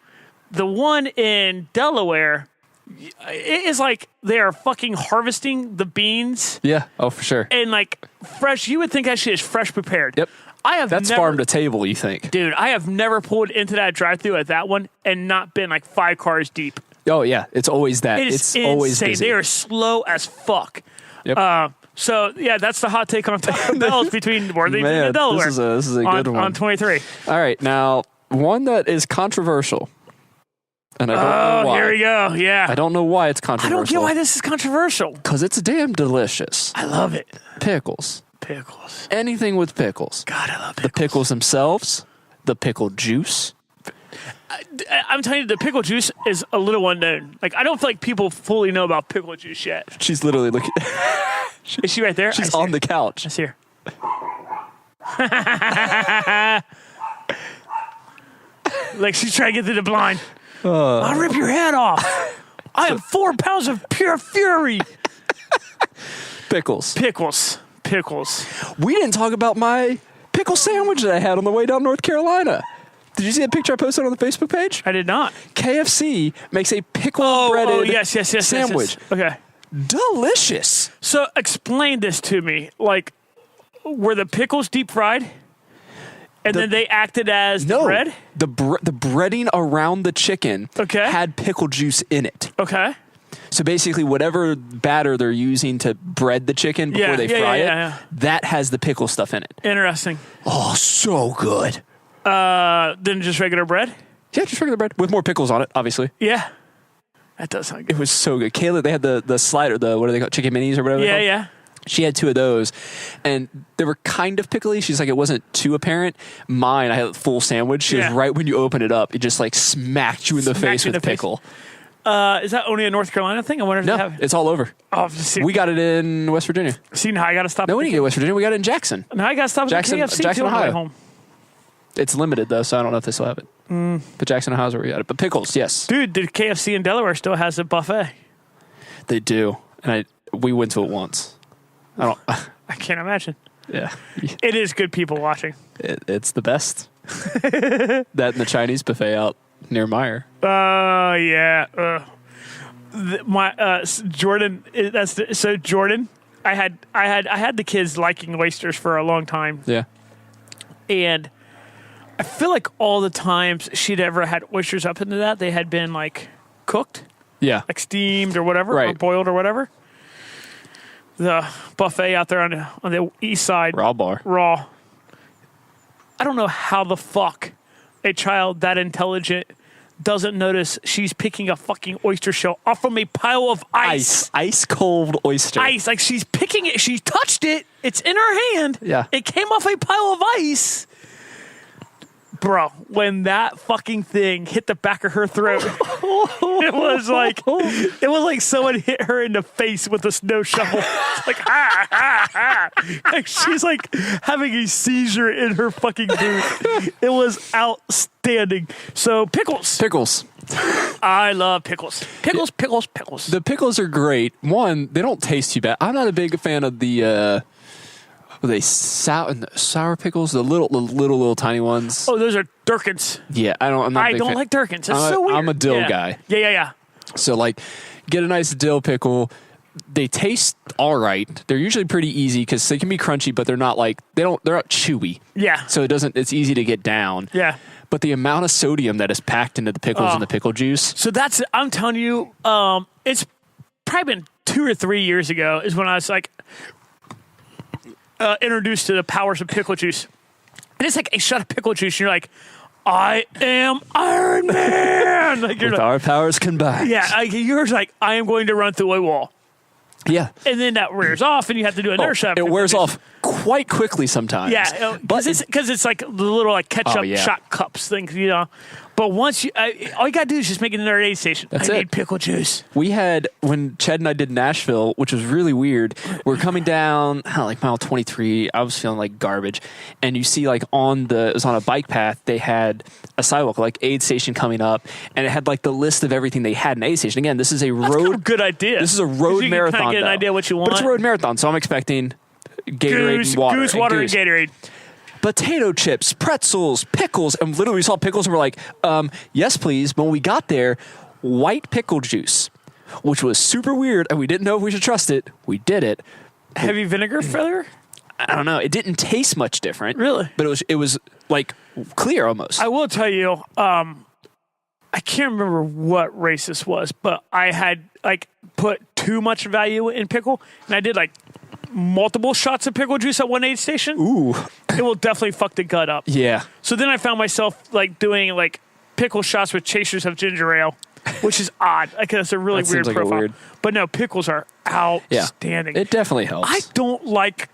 the one in Delaware, it is like they are fucking harvesting the beans Yeah. Oh, for sure. and like fresh. You would think that shit is fresh prepared. Yep. That's farm to table, you think? Dude, I have never pulled into that drive-through at that one and not been like 5 cars deep. Oh, yeah. It's always that. It is It's insane. always busy. They are slow as fuck. Yep. So yeah, that's the hot take on Taco Bell's between Worthington Man, and Delaware. this is a good one. On 23. All right. Now, one that is controversial. And I don't know why. Here we go. Yeah. I don't know why it's I controversial. don't get why this is controversial. Because it's damn delicious. I love it. Pickles. Pickles. Anything with pickles. God, I love The pickles. pickles themselves, the pickle juice. I'm telling you, the pickle juice is a little unknown. Like, I don't feel like people fully know about pickle juice yet. She's literally looking. Is she right there? She's on the couch. I see her. Like she's trying to get to the blind. I'll rip your head off. I have 4 pounds of pure fury. Pickles. Pickles. We didn't talk about my pickle sandwich that I had on the way down North Carolina. Did you see that picture I posted on the Facebook page? I did not. KFC makes a pickle breaded yes, sandwich. Yes. Okay. Delicious. So explain this to me. Like, were the pickles deep fried? And then they acted as the bread? The breading around the chicken had pickle juice in it. Okay. So basically, whatever batter they're using to bread the chicken before they fry it, that has the pickle stuff in it. Interesting. Oh, so good. Then just regular bread? Yeah, just regular bread with more pickles on it, obviously. Yeah. That does sound good. It was so good. Kayla, they had the slider, what are they called? Chicken minis or whatever they're called? Yeah. She had 2 of those, and they were kind of pickly. She's like, it wasn't too apparent. Mine, I had a full sandwich. She was right when you open it up, it just like smacked you in the face with pickle. Is that only a North Carolina thing? I wonder if they have. It's all over. Oh, We got it in West Virginia. See, now I got to stop. No, we didn't get West Virginia. We got it in Jackson. Now I got to stop at KFC Jackson, too on the way Ohio. home. It's limited though, so I don't know if they still have it. But Jackson, Ohio is where we got it. But pickles, yes, Dude, the KFC in Delaware still has a buffet. they do. And we went to it once. I don't. I can't imagine. Yeah, It is good people watching. it's the best. That and the Chinese buffet out near Meyer. Yeah. Jordan. Jordan. I had the kids liking oysters for a long time, Yeah, and I feel like all the times she'd ever had oysters up into that, they had been like cooked, yeah. like steamed or whatever, or Right. boiled or whatever. The buffet out there on the east side, Raw bar. raw. I don't know how the fuck a child that intelligent doesn't notice she's picking a fucking oyster shell off from a pile of ice. Ice cold oyster. Ice. Like she's picking it. She touched it. It's in her hand. Yeah. It came off a pile of ice. Bro, when that fucking thing hit the back of her throat, it was like someone hit her in the face with a snow shovel. It's like, like she's like having a seizure in her fucking boot. It was outstanding. So pickles. I love pickles. Pickles. The pickles are great. One, they don't taste too bad. I'm not a big fan of the sour pickles, the little tiny ones. Oh, those are Durkins. Yeah, I'm not. I don't like Durkins. It's so weird. I'm a dill Yeah. guy. Yeah. So like, get a nice dill pickle. They taste all right. They're usually pretty easy because they can be crunchy, but they're not they're not chewy. Yeah. So it's easy to get down. Yeah. But the amount of sodium that is packed into the pickles and the pickle juice. So I'm telling you, it's probably been 2 or 3 years ago is when I was like introduced to the powers of pickle juice. And it's like a shot of pickle juice, and you're like, I am Iron Man. Like you're With our powers combined. yeah, like you're like, I am going to run through a wall. Yeah. And then that wears off, and you have to do another shot. It wears off quite quickly sometimes. Yeah, but because it's like the little like ketchup shot cups things, you know. But once all you gotta do is just make it another aid station. That's I it. need pickle juice. We had, when Ched and I did Nashville, which was really weird, we're coming down like mile 23. I was feeling like garbage. And you see like it was on a bike path, they had a sidewalk, like aid station coming up, and it had like the list of everything they had in aid station. Again, this is a That's kind of a good idea. This is a road you marathon. Can get an idea what you want. But it's a road marathon, so I'm expecting Gatorade and water. Goose water and Gatorade. Potato chips, pretzels, pickles, and literally we saw pickles and we're like, yes, please. But when we got there, white pickle juice, which was super weird, and we didn't know if we should trust it. We did it. Heavy vinegar flavor? I don't know. It didn't taste much different. Really? But it was like clear almost. I will tell you, I can't remember what race this was, but I had like put too much value in pickle, and I did like multiple shots of pickle juice at one aid station. Ooh. It will definitely fuck the gut up. Yeah. So then I found myself like doing like pickle shots with chasers of ginger ale, which is odd. Like that's a really That weird seems like a profile. weird- But no, pickles are outstanding. It definitely helps. I don't like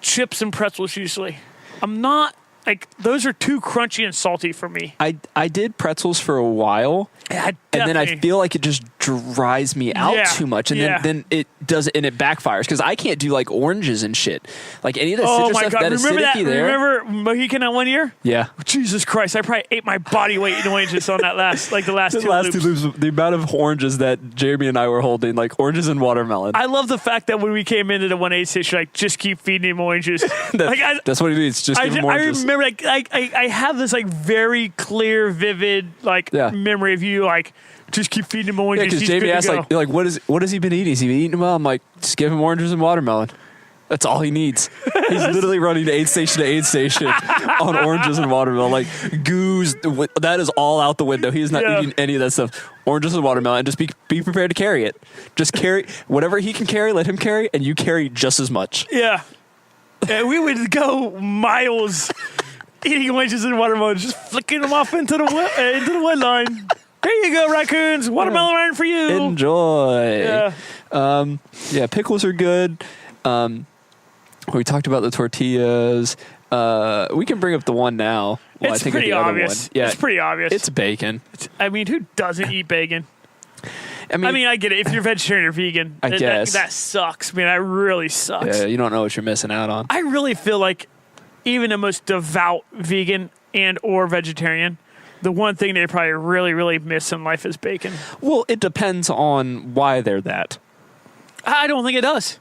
chips and pretzels usually. I'm not like those are too crunchy and salty for me. I did pretzels for a while. Yeah, And then I definitely. feel like it just dries me out Yeah, too much, and yeah. then it does, and it backfires because I can't do like oranges and shit, like any of the Oh citrus my stuff. god! That Remember that? acidity there. Remember Mohican that one year? Yeah. Jesus Christ! I probably ate my body weight in oranges on that last, like the last The two last two loops. loops, the amount of oranges that Jeremy and I were holding, like oranges and watermelon. I love the fact that when we came into the 1-8 station, like just keep feeding him oranges. That's what it means. Just give him I oranges. remember, like, I have this like very clear, vivid, like memory of you, like just keep feeding him Yeah, oranges. because He's Jamie good to asked go. like, what has he been eating? Has he been eating well? I'm like, just give him oranges and watermelon. That's all he needs. He's literally running to aid station on oranges and watermelon. Like goose, that is all out the window. He's not eating any of that stuff. Oranges and watermelon, and just be prepared to carry it. Just carry whatever he can carry. Let him carry, and you carry just as much. Yeah. And we would go miles eating oranges and watermelon, just flicking them off into the wood line. Here you go, raccoons. Watermelon iron for you. Enjoy. Yeah. Pickles are good. We talked about the tortillas. We can bring up the one now. It's pretty obvious. Yeah, It's pretty obvious. It's bacon. I mean, who doesn't eat bacon? I mean, I get it. If you're vegetarian or vegan, I guess. That sucks, man. That really sucks. Yeah, you don't know what you're missing out on. I really feel like even the most devout vegan and or vegetarian, the one thing they probably really, really miss in life is bacon. Well, it depends on why they're that. I don't think it does.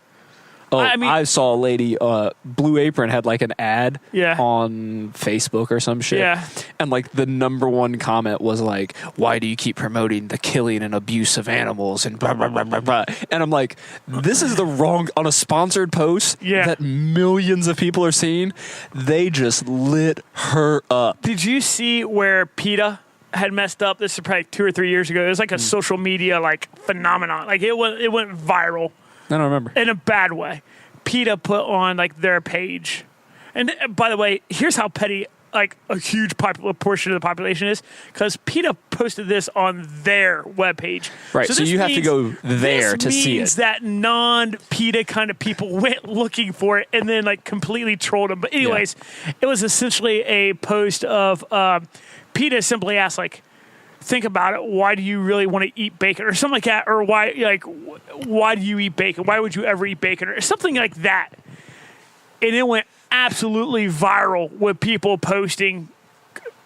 Oh, I mean, I saw a lady, Blue Apron had like an ad on Facebook or some shit. Yeah. And like the number one comment was like, why do you keep promoting the killing and abuse of animals and blah, blah, blah, blah, blah. And I'm like, this is the wrong, on a sponsored post that millions of people are seeing, they just lit her up. Did you see where PETA had messed up? This is probably 2 or 3 years ago. It was like a social media like phenomenon. Like it went viral. I don't remember. In a bad way. PETA put on like their page. And by the way, here's how petty like a huge portion of the population is, because PETA posted this on their webpage. Right, so you have to go there to see it. This means that non-PETA kind of people went looking for it and then like completely trolled them. But anyways, it was essentially a post of PETA simply asked like, think about it. Why do you really want to eat bacon, or something like that? Or why do you eat bacon? Why would you ever eat bacon, or something like that? And it went absolutely viral with people posting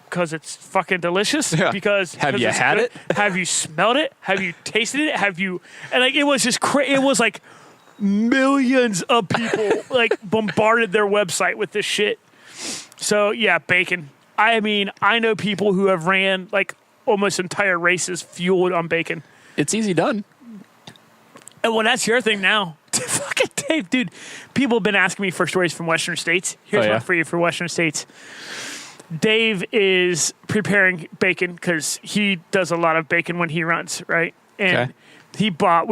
because it's fucking delicious. Yeah. Because have you had it? Have you smelled it? Have you tasted it? Have you? And like it was just it was like millions of people like bombarded their website with this shit. So yeah, bacon. I mean, I know people who have ran like almost entire races fueled on bacon. It's easy done. And well, that's your thing now. Fucking Dave, dude. People have been asking me for stories from Western states. Here's one for you for Western states. Dave is preparing bacon because he does a lot of bacon when he runs, right? And they bought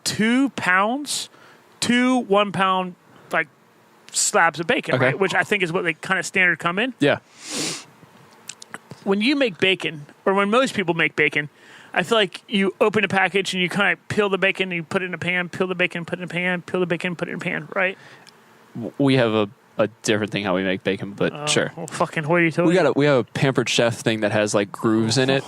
2 pounds, 1 pound like slabs of bacon, right? Which I think is what they kind of standard come in. Yeah. When you make bacon, or when most people make bacon, I feel like you open a package and you kind of peel the bacon and you put it in a pan, peel the bacon, put it in a pan, peel the bacon, put it in a pan, right? We have a different thing how we make bacon, but sure. Well, fucking what are you talking We have a Pampered Chef thing that has like grooves in it.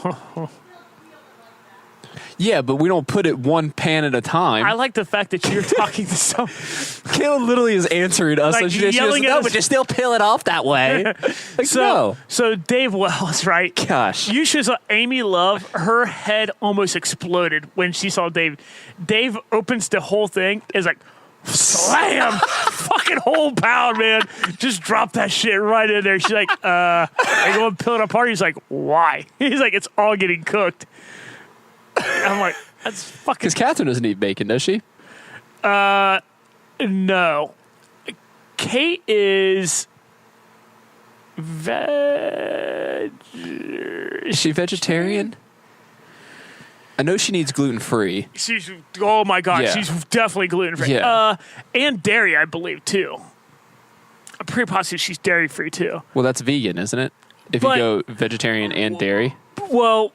Yeah, but we don't put it one pan at a time. I like the fact that you're talking to some... Kayla literally is answering us. Like she yelling goes, at no, us. but you still peel it off that way. Like, no. So Dave Wells, right? Gosh. You should saw Amy Love. Her head almost exploded when she saw Dave. Dave opens the whole thing. Is like, slam! Fucking whole pound, man. Just drop that shit right in there. She's like, I go and peel it apart. He's like, why? He's like, it's all getting cooked. I'm like, that's fucking... Because Catherine doesn't eat bacon, does she? No. Kate is... Is she vegetarian? I know she needs gluten-free. She's... Oh, my God. Yeah. She's definitely gluten-free. Yeah. And dairy, I believe, too. I'm pretty positive she's dairy-free, too. Well, that's vegan, isn't it? If you go vegetarian and dairy? Well...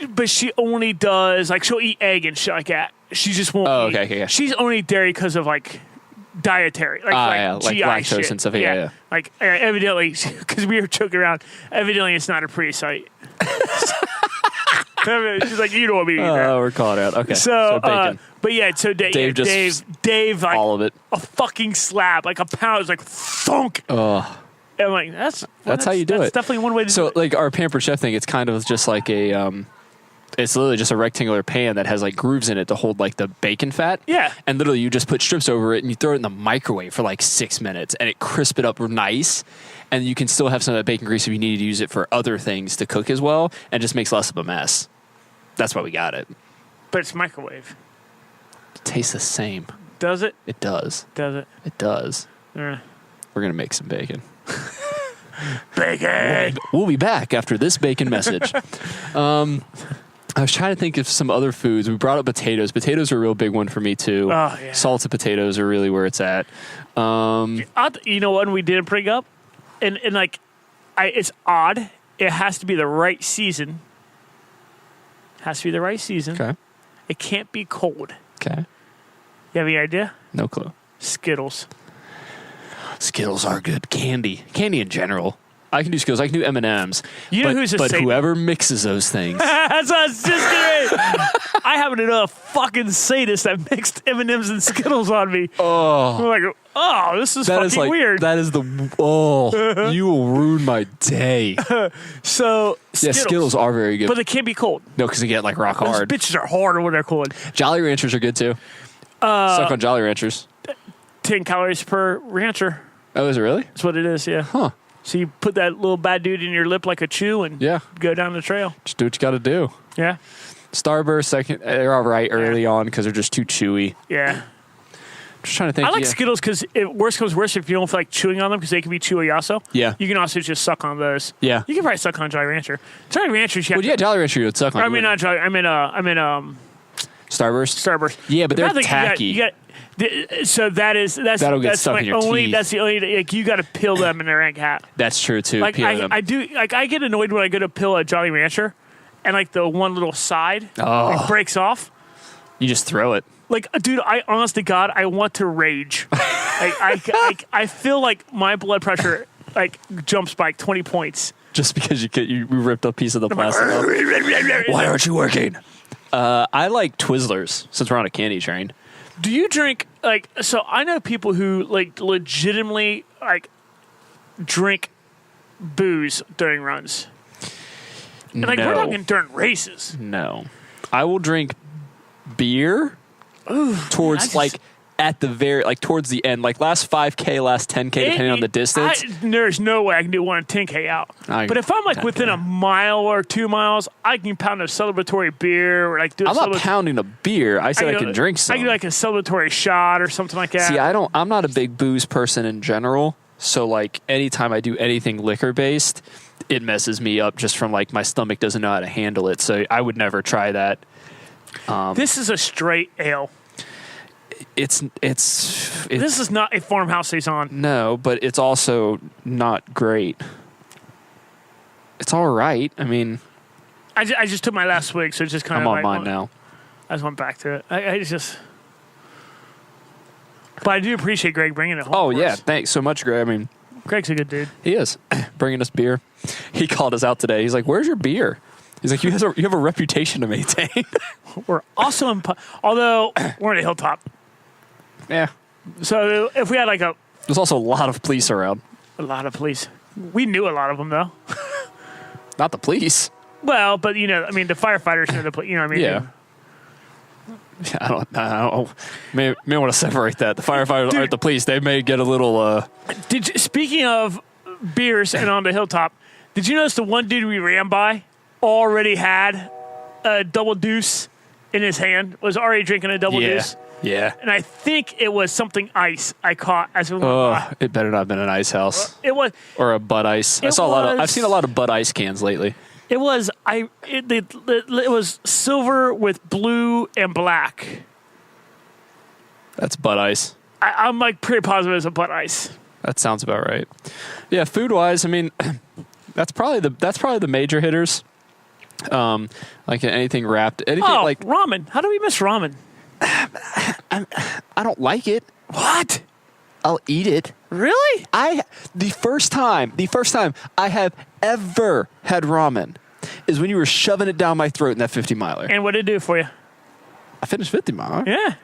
But she only does, like, she'll eat egg and shit like that. She just won't eat. Okay. She's only dairy because of, like, dietary. Like like GI lactose shit. and stuff. Yeah. Like, evidently, because we were joking around, evidently it's not a pretty sight. She's like, you don't want me to eat that. Oh, we're calling out. Okay. So bacon. But yeah, so Dave, like, all of it. A fucking slab, like a pound, is like, thunk. Oh. And I'm like, that's how you do it. That's definitely one way to do it. So, like, our Pampered Chef thing, it's kind of just like a... it's literally just a rectangular pan that has like grooves in it to hold like the bacon fat. Yeah. And literally you just put strips over it and you throw it in the microwave for like 6 minutes and it crisp it up nice. And you can still have some of that bacon grease if you need to use it for other things to cook as well, and just makes less of a mess. That's why we got it. But it's microwave. It tastes the same. Does it? It does. Does it? It does. Yeah. We're going to make some bacon. Bacon! We'll be back after this bacon message. I was trying to think of some other foods. We brought up potatoes. Potatoes are a real big one for me, too. Oh, yeah. Salted potatoes are really where it's at. You know what we didn't bring up? And like, it's odd. It has to be the right season. Okay. It can't be cold. Okay. You have any idea? No clue. Skittles. Skittles are good. Candy in general. I can do Skittles. I can do M&Ms. You know who's a Satan? Whoever mixes those things. That's what I was just getting ready. I happen to know a fucking sadist that mixed M&Ms and Skittles on me. Oh. I'm like, oh, this is fucking weird. That is you will ruin my day. So, Skittles are very good. But they can't be cold. No, because they get like rock hard. Those bitches are hard when they're cold. Jolly Ranchers are good too. Suck on Jolly Ranchers. 10 calories per rancher. Oh, is it really? That's what it is, yeah. Huh. So you put that little bad dude in your lip like a chew and go down the trail. Just do what you got to do. Yeah. Starburst, they're all right early on because they're just too chewy. Yeah. Just trying to think. I like Skittles because worst comes worst if you don't feel like chewing on them because they can be chewy also. Yeah. You can also just suck on those. Yeah. You can probably suck on Jolly Rancher. Jolly Ranchers, Jolly Rancher you would suck on. I mean, not Jolly. I mean, Starburst. Starburst. Yeah, but they're tacky. So that'll get stuck in your teeth. That's the only like you got to peel them and they're cat. That's true too. Like I get annoyed when I go to peel a Jolly Rancher, and like the one little side breaks off. You just throw it. Like, dude, I honest to God, I want to rage. I feel like my blood pressure like jumps by 20 points just because you ripped a piece of the plastic off. Why aren't you working? I like Twizzlers since we're on a candy train. Do you drink so I know people who like legitimately like drink booze during runs. And like we're talking during races. No. I will drink beer towards like at the very towards the end, like last 5K, last 10K, depending on the distance. There's no way I can do 1 10K out. But if I'm like within a mile or 2 miles, I can pound a celebratory beer or like do. I'm not pounding a beer. I said I can drink some. I can do like a celebratory shot or something like that. See, I'm not a big booze person in general. So like anytime I do anything liquor based, it messes me up just from like my stomach doesn't know how to handle it. So I would never try that. This is a straight ale. It's this is not a farmhouse saison. No, but it's also not great. It's all right. I mean, I just took my last swig, so it's just kind of. I'm on mine now. I just went back to it. I just. But I do appreciate Greg bringing it home. Oh yeah, thanks so much, Greg. I mean, Greg's a good dude. He is bringing us beer. He called us out today. He's like, "Where's your beer?" He's like, "You have a reputation to maintain." We're also although we're in a hilltop. Yeah. So if we had like there's also a lot of police around. A lot of police. We knew a lot of them though. Not the police. Well, but I mean, the firefighters know the police. You know what I mean? Yeah. I don't. May want to separate that. The firefighters aren't the police. They may get a little. Speaking of beers and on the hilltop, did you notice the one dude we ran by already had a double deuce in his hand? Was already drinking a double deuce. Yeah. And I think it was something ice I caught as we went by. It better not have been an ice house. It was. Or a Bud Ice. I've seen a lot of Bud Ice cans lately. It was it was silver with blue and black. That's Bud Ice. I'm like pretty positive it's a Bud Ice. That sounds about right. Yeah, food wise, I mean, that's probably the major hitters. Like anything wrapped, anything like ramen. How do we miss ramen? I don't like it. What? I'll eat it. Really? The first time I have ever had ramen is when you were shoving it down my throat in that 50 miler. And what did it do for you? I finished 50 miler. Yeah.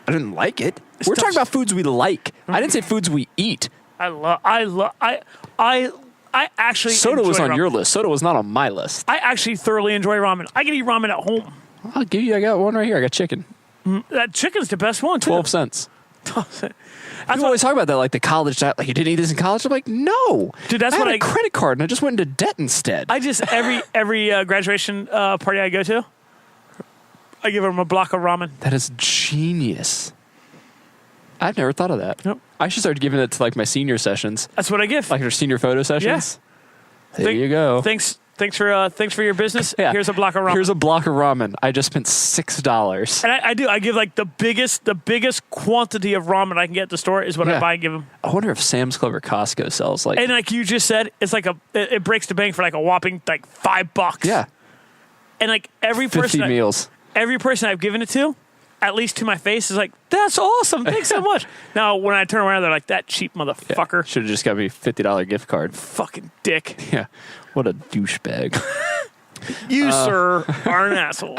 I didn't like it. We're talking about foods we like. I didn't say foods we eat. I actually soda was on ramen. your list. Soda was not on my list. I actually thoroughly enjoy ramen. I can eat ramen at home. I'll give you. I got one right here. I got chicken. That chicken's the best one too. 12 cents. People always talk about that, like the college diet. Like, you didn't eat this in college? I'm like, no. Dude, that's I what had a credit card and I just went into debt instead. I just, every graduation party I go to, I give them a block of ramen. That is genius. I've never thought of that. Nope. I should start giving it to like my senior sessions. That's what I give. Like their senior photo sessions. Yeah. There you go. Thanks for your business. Yeah. Here's a block of ramen. Here's a block of ramen. I just spent $6. And I do. I give like the biggest quantity of ramen I can get at the store is what I buy and give them. I wonder if Sam's Club or Costco sells like. And like you just said, it's like it breaks the bank for like a whopping like $5. Yeah. And like every 50 person meals. Every person I've given it to, at least to my face, is like, that's awesome. Thanks so much. Now, when I turn around, they're like, that cheap motherfucker. Should have just got me a $50 gift card. Fucking dick. Yeah. What a douchebag. You, sir, are an asshole.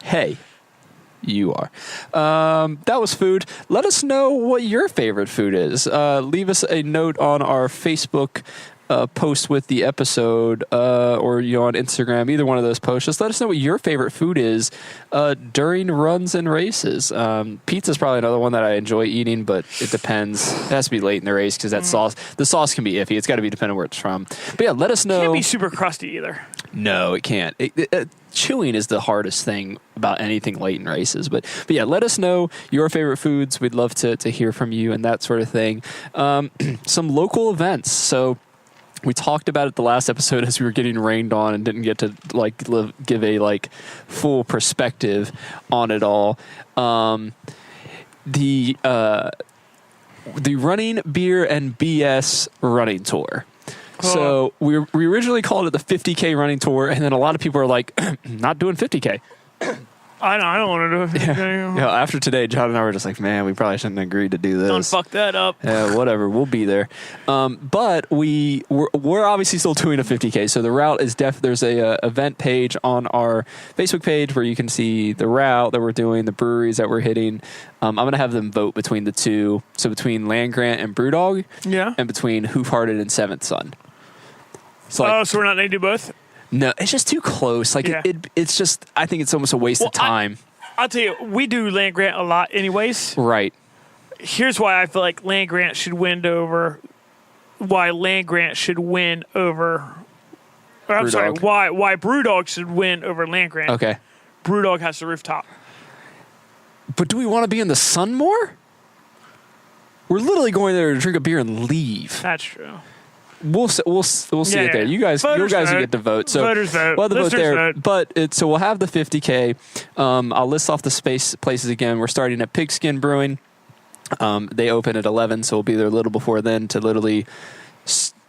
Hey. You are. That was food. Let us know what your favorite food is. Leave us a note on our Facebook post with the episode, or on Instagram. Either one of those posts. Just let us know what your favorite food is during runs and races. Pizza's probably another one that I enjoy eating, but it depends. It has to be late in the race because the sauce can be iffy. It's got to be dependent where it's from. But yeah, let us know. Can't be super crusty either. No, it can't. Chewing is the hardest thing about anything late in races. But yeah, let us know your favorite foods. We'd love to hear from you and that sort of thing. Some local events. So we talked about it the last episode as we were getting rained on and didn't get to give a full perspective on it all. The Running Beer and BS running tour. So we originally called it the 50K running tour, and then a lot of people are like, not doing 50K. I don't want to do it. Yeah, after today, John and I were just like, man, we probably shouldn't have agreed to do this. Don't fuck that up. Yeah, whatever. We'll be there. But we're obviously still doing a 50K. So the route is there's a event page on our Facebook page where you can see the route that we're doing, the breweries that we're hitting. I'm going to have them vote between the two. So between Land Grant and Brewdog. Yeah. And between Hoofhearted and Seventh Son. So so we're not going to do both? No, it's just too close. It's just, I think it's almost a waste of time. I'll tell you, we do Land Grant a lot anyways. Right. Here's why I feel like Land Grant should win over. Why Land Grant should win over. I'm sorry. Why Brewdog should win over Land Grant. Okay. Brewdog has the rooftop. But do we want to be in the sun more? We're literally going there to drink a beer and leave. That's true. We'll see it there. You guys will get to vote. So voters vote. We'll have the vote there. Vote. But so we'll have the 50K. I'll list off the places again. We're starting at Pigskin Brewing. They open at 11, so we'll be there a little before then to literally.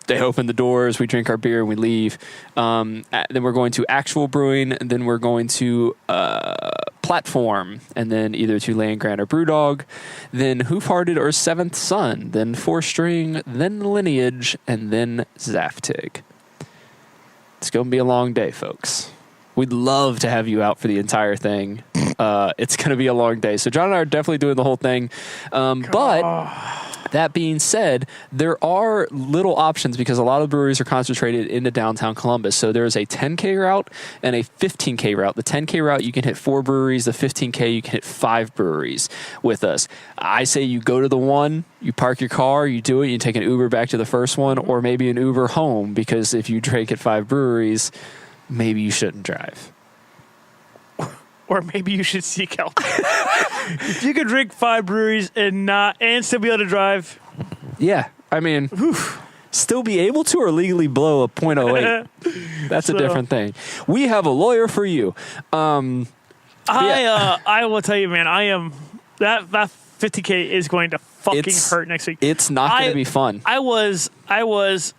They open the doors, we drink our beer, and we leave. Then we're going to Actual Brewing, and then we're going to Platform, and then either to Land Grant or Brewdog, then Hoofhearted or Seventh Son, then Four String, then Lineage, and then Zaftig. It's going to be a long day, folks. We'd love to have you out for the entire thing. It's going to be a long day. So John and I are definitely doing the whole thing. But that being said, there are little options because a lot of breweries are concentrated into downtown Columbus. So there's a 10K route and a 15K route. The 10K route, you can hit 4 breweries. The 15K, you can hit 5 breweries with us. I say you go to the one, you park your car, you do it, you take an Uber back to the first one, or maybe an Uber home, because if you drink at 5 breweries, maybe you shouldn't drive. Or maybe you should seek help. If you could drink 5 breweries and still be able to drive. Yeah, I mean, still be able to, or legally blow a .08. That's a different thing. We have a lawyer for you. I will tell you, man. I am that 50K is going to fucking hurt next week. It's not going to be fun. I was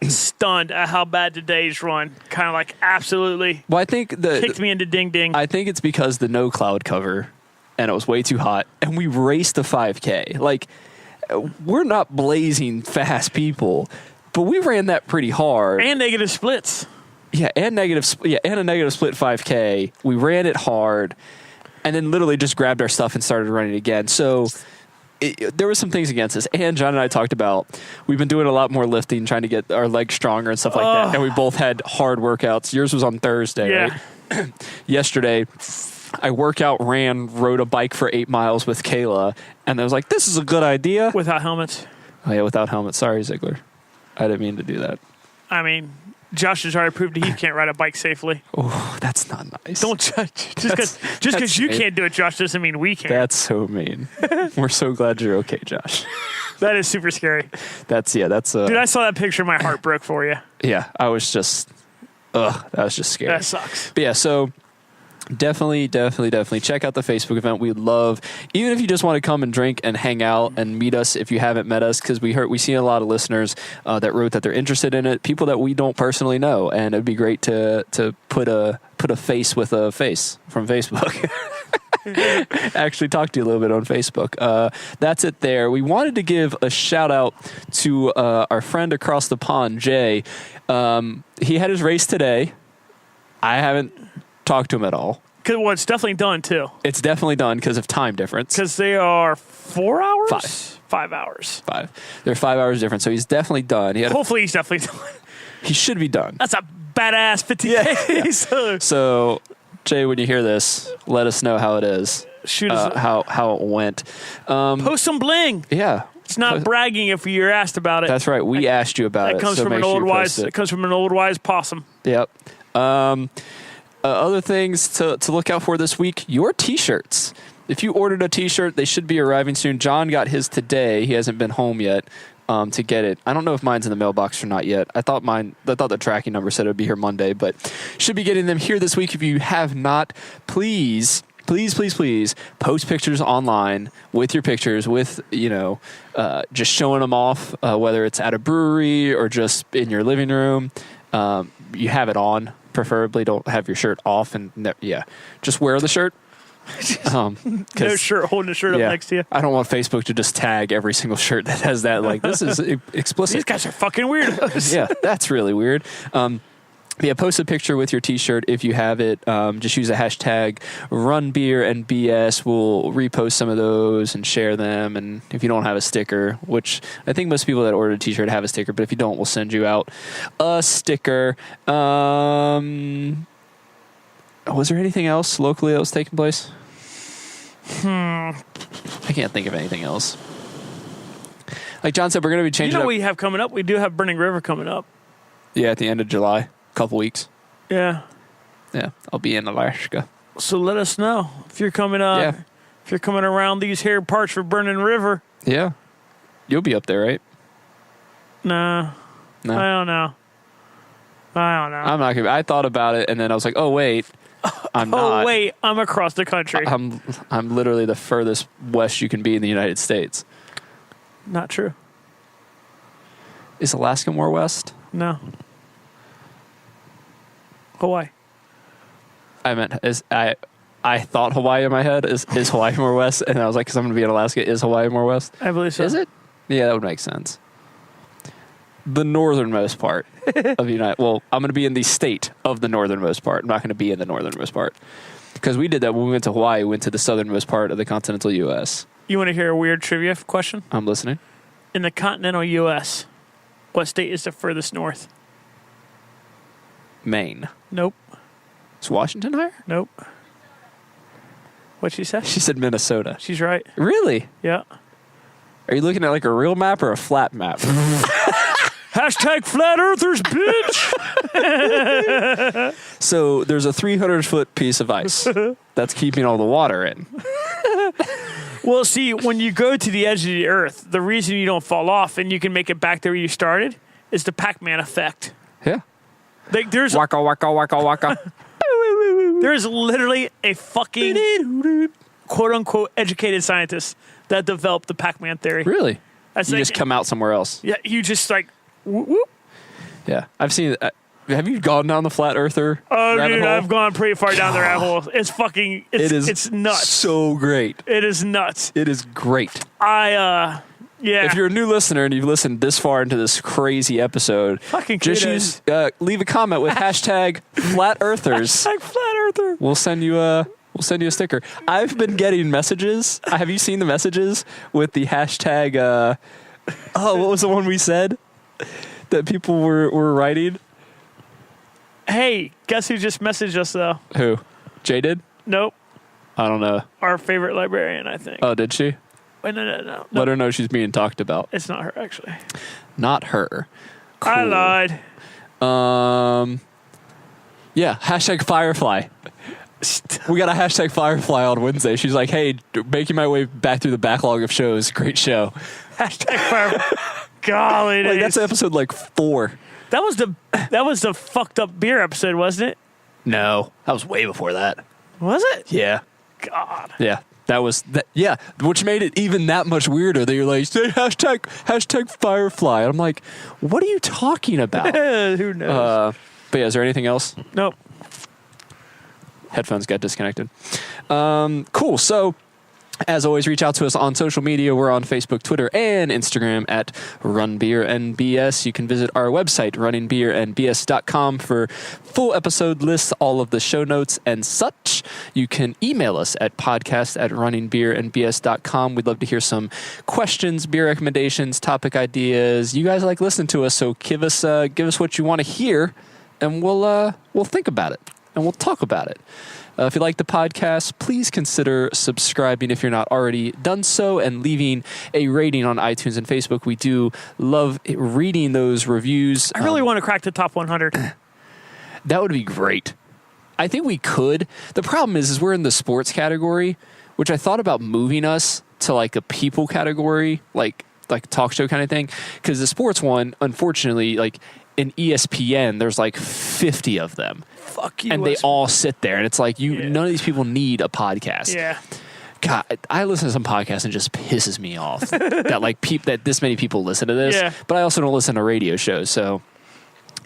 stunned at how bad today's run kind of absolutely. Well, I think kicked me into ding ding. I think it's because the no cloud cover, and it was way too hot, and we raced the 5K. We're not blazing fast people, but we ran that pretty hard. And negative splits. Yeah, and a negative split 5K. We ran it hard, and then literally just grabbed our stuff and started running again. So there were some things against us. And John and I talked about, we've been doing a lot more lifting, trying to get our legs stronger and stuff like that. And we both had hard workouts. Yours was on Thursday, right? Yesterday, I rode a bike for 8 miles with Kayla, and I was like, this is a good idea. Without helmets? Oh, yeah, without helmets. Sorry, Ziegler. I didn't mean to do that. I mean, Josh has already proved he can't ride a bike safely. Oh, that's not nice. Don't judge. Just because you can't do it, Josh, doesn't mean we can't. That's so mean. We're so glad you're okay, Josh. That is super scary. That's Dude, I saw that picture, my heart broke for you. Yeah, I was just, that was just scary. That sucks. But yeah, so definitely check out the Facebook event. We'd love, even if you just want to come and drink and hang out and meet us if you haven't met us, because we see a lot of listeners that wrote that they're interested in it, people that we don't personally know, and it'd be great to put a face with a face from Facebook. actually talk to you a little bit on Facebook. That's it there. We wanted to give a shout out to our friend across the pond, Jay. He had his race today. I haven't talked to him at all. Well, it's definitely done, too. It's definitely done because of time difference. Because they are 4 hours? 5 hours. 5. They're 5 hours different, so he's definitely done. Hopefully he's definitely done. He should be done. That's a badass 50K. Yeah. So, Jay, when you hear this, let us know how it is. Shoot us how it went. Post some bling. Yeah. It's not bragging if you're asked about it. That's right. We asked you about it. That comes from an old wise. It comes from an old wise possum. Yep. Other things to look out for this week, your T-shirts. If you ordered a T-shirt, they should be arriving soon. John got his today. He hasn't been home yet to get it. I don't know if mine's in the mailbox or not yet. I thought the tracking number said it would be here Monday, but should be getting them here this week. If you have not, please post pictures online with your pictures, with just showing them off, whether it's at a brewery or just in your living room. You have it on. Preferably don't have your shirt off, and just wear the shirt. No shirt, holding the shirt up next to you. I don't want Facebook to just tag every single shirt that has that. Like, this is explicit. These guys are fucking weirdos. Yeah, that's really weird. Post a picture with your T-shirt if you have it. Just use a hashtag RunBeerandBS. We'll repost some of those and share them. And if you don't have a sticker, which I think most people that ordered a T-shirt have a sticker, but if you don't, we'll send you out a sticker. Was there anything else locally that was taking place? I can't think of anything else. Like John said, we're going to be changing up. What we have coming up? We do have Burning River coming up. Yeah, at the end of July. Couple weeks. Yeah, I'll be in Alaska. So let us know if you're coming. If you're coming around these here parts for Burning River. Yeah, you'll be up there, right? No, I don't know. I'm not gonna. I thought about it, and then I was like, oh wait, I'm not. Oh wait, I'm across the country. I'm literally the furthest west you can be in the United States. Not true. Is Alaska more west? No. Hawaii. I thought Hawaii in my head. Is Hawaii more west? And I was like, because I'm going to be in Alaska, is Hawaii more west? I believe so. Is it? Yeah, that would make sense. The northernmost part of the United. Well, I'm going to be in the state of the northernmost part. I'm not going to be in the northernmost part. Because we did that when we went to Hawaii. We went to the southernmost part of the continental U.S. You want to hear a weird trivia question? I'm listening. In the continental U.S., what state is the furthest north? Maine. Nope. Is Washington higher? Nope. What'd she say? She said Minnesota. She's right. Really? Yeah. Are you looking at like a real map or a flat map? Hashtag flat earthers, bitch. So there's a 300-foot piece of ice that's keeping all the water in. Well, see, when you go to the edge of the earth, the reason you don't fall off and you can make it back to where you started is the Pac-Man effect. Yeah. Like there's waka waka waka waka. There's literally a fucking quote unquote educated scientist that developed the Pac-Man theory. Really? That's you like, just come out somewhere else. Yeah, you just like whoop, whoop. Yeah, I've seen. Have you gone down the flat earther? Oh, rabbit dude, hole? I've gone pretty far down the rabbit hole. It's fucking. It's nuts. So great. It is nuts. It is great. Yeah. If you're a new listener and you've listened this far into this crazy episode, fucking just leave a comment with hashtag flat earthers. Hashtag flat earther. We'll send you a sticker. I've been getting messages. Have you seen the messages with the hashtag? What was the one we said that people were writing? Hey, guess who just messaged us though? Who? Jay did? Nope. I don't know. Our favorite librarian, I think. Oh, did she? Wait, no. Let her know she's being talked about. It's not her, actually. Not her. Cool. I lied. Yeah, hashtag Firefly. We got a hashtag Firefly on Wednesday. She's like, hey, making my way back through the backlog of shows. Great show. Hashtag Firefly. Golly, like, that's episode 4. That was the fucked up beer episode, wasn't it? No, that was way before that. Was it? Yeah. God. Yeah. That was that. Yeah, which made it even that much weirder. That you're like, say hashtag Firefly. And I'm like, what are you talking about? Who knows? But yeah, is there anything else? Nope. headphones got disconnected. Cool. So, as always, reach out to us on social media. We're on Facebook, Twitter, and Instagram at RunBeerNBS. You can visit our website, runningbeerandbs.com, for full episode lists, all of the show notes, and such. You can email us at podcast@runningbeerandbs.com. We'd love to hear some questions, beer recommendations, topic ideas. You guys like listening to us, so give us what you want to hear, and we'll think about it, and we'll talk about it. If you like the podcast, please consider subscribing if you're not already done so, and leaving a rating on iTunes and Facebook. We do love reading those reviews. I really want to crack the top 100. That would be great. I think we could. The problem is we're in the sports category, which I thought about moving us to like a people category, like talk show kind of thing. Because the sports one, unfortunately, like in ESPN, there's like 50 of them. Fuck you. And they all sit there, and it's like none of these people need a podcast. Yeah. God, I listen to some podcasts and it just pisses me off that like that this many people listen to this. Yeah. But I also don't listen to radio shows, so.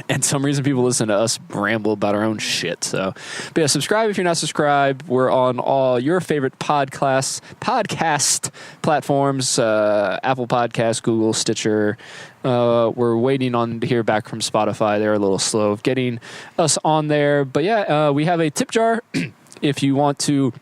And some reason people listen to us ramble about our own shit. So, but yeah, subscribe if you're not subscribed. We're on all your favorite podcast platforms, Apple Podcasts, Google, Stitcher. We're waiting to hear back from Spotify. They're a little slow of getting us on there. But yeah, we have a tip jar. If you want to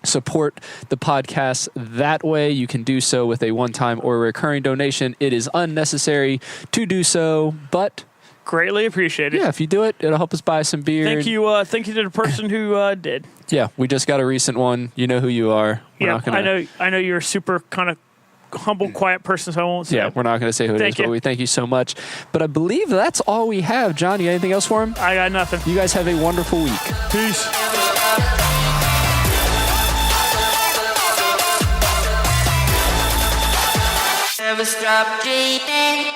support the podcast that way, you can do so with a one-time or recurring donation. It is unnecessary to do so, but greatly appreciated. Yeah, if you do it, it'll help us buy some beer. Thank you to the person who did. Yeah, we just got a recent one. You know who you are. Yeah, I know you're a super kind of humble, quiet person, so I won't say. Yeah, we're not going to say who it is, but we thank you so much. But I believe that's all we have. John, you got anything else for him? I got nothing. You guys have a wonderful week. Peace. Never stop dreaming.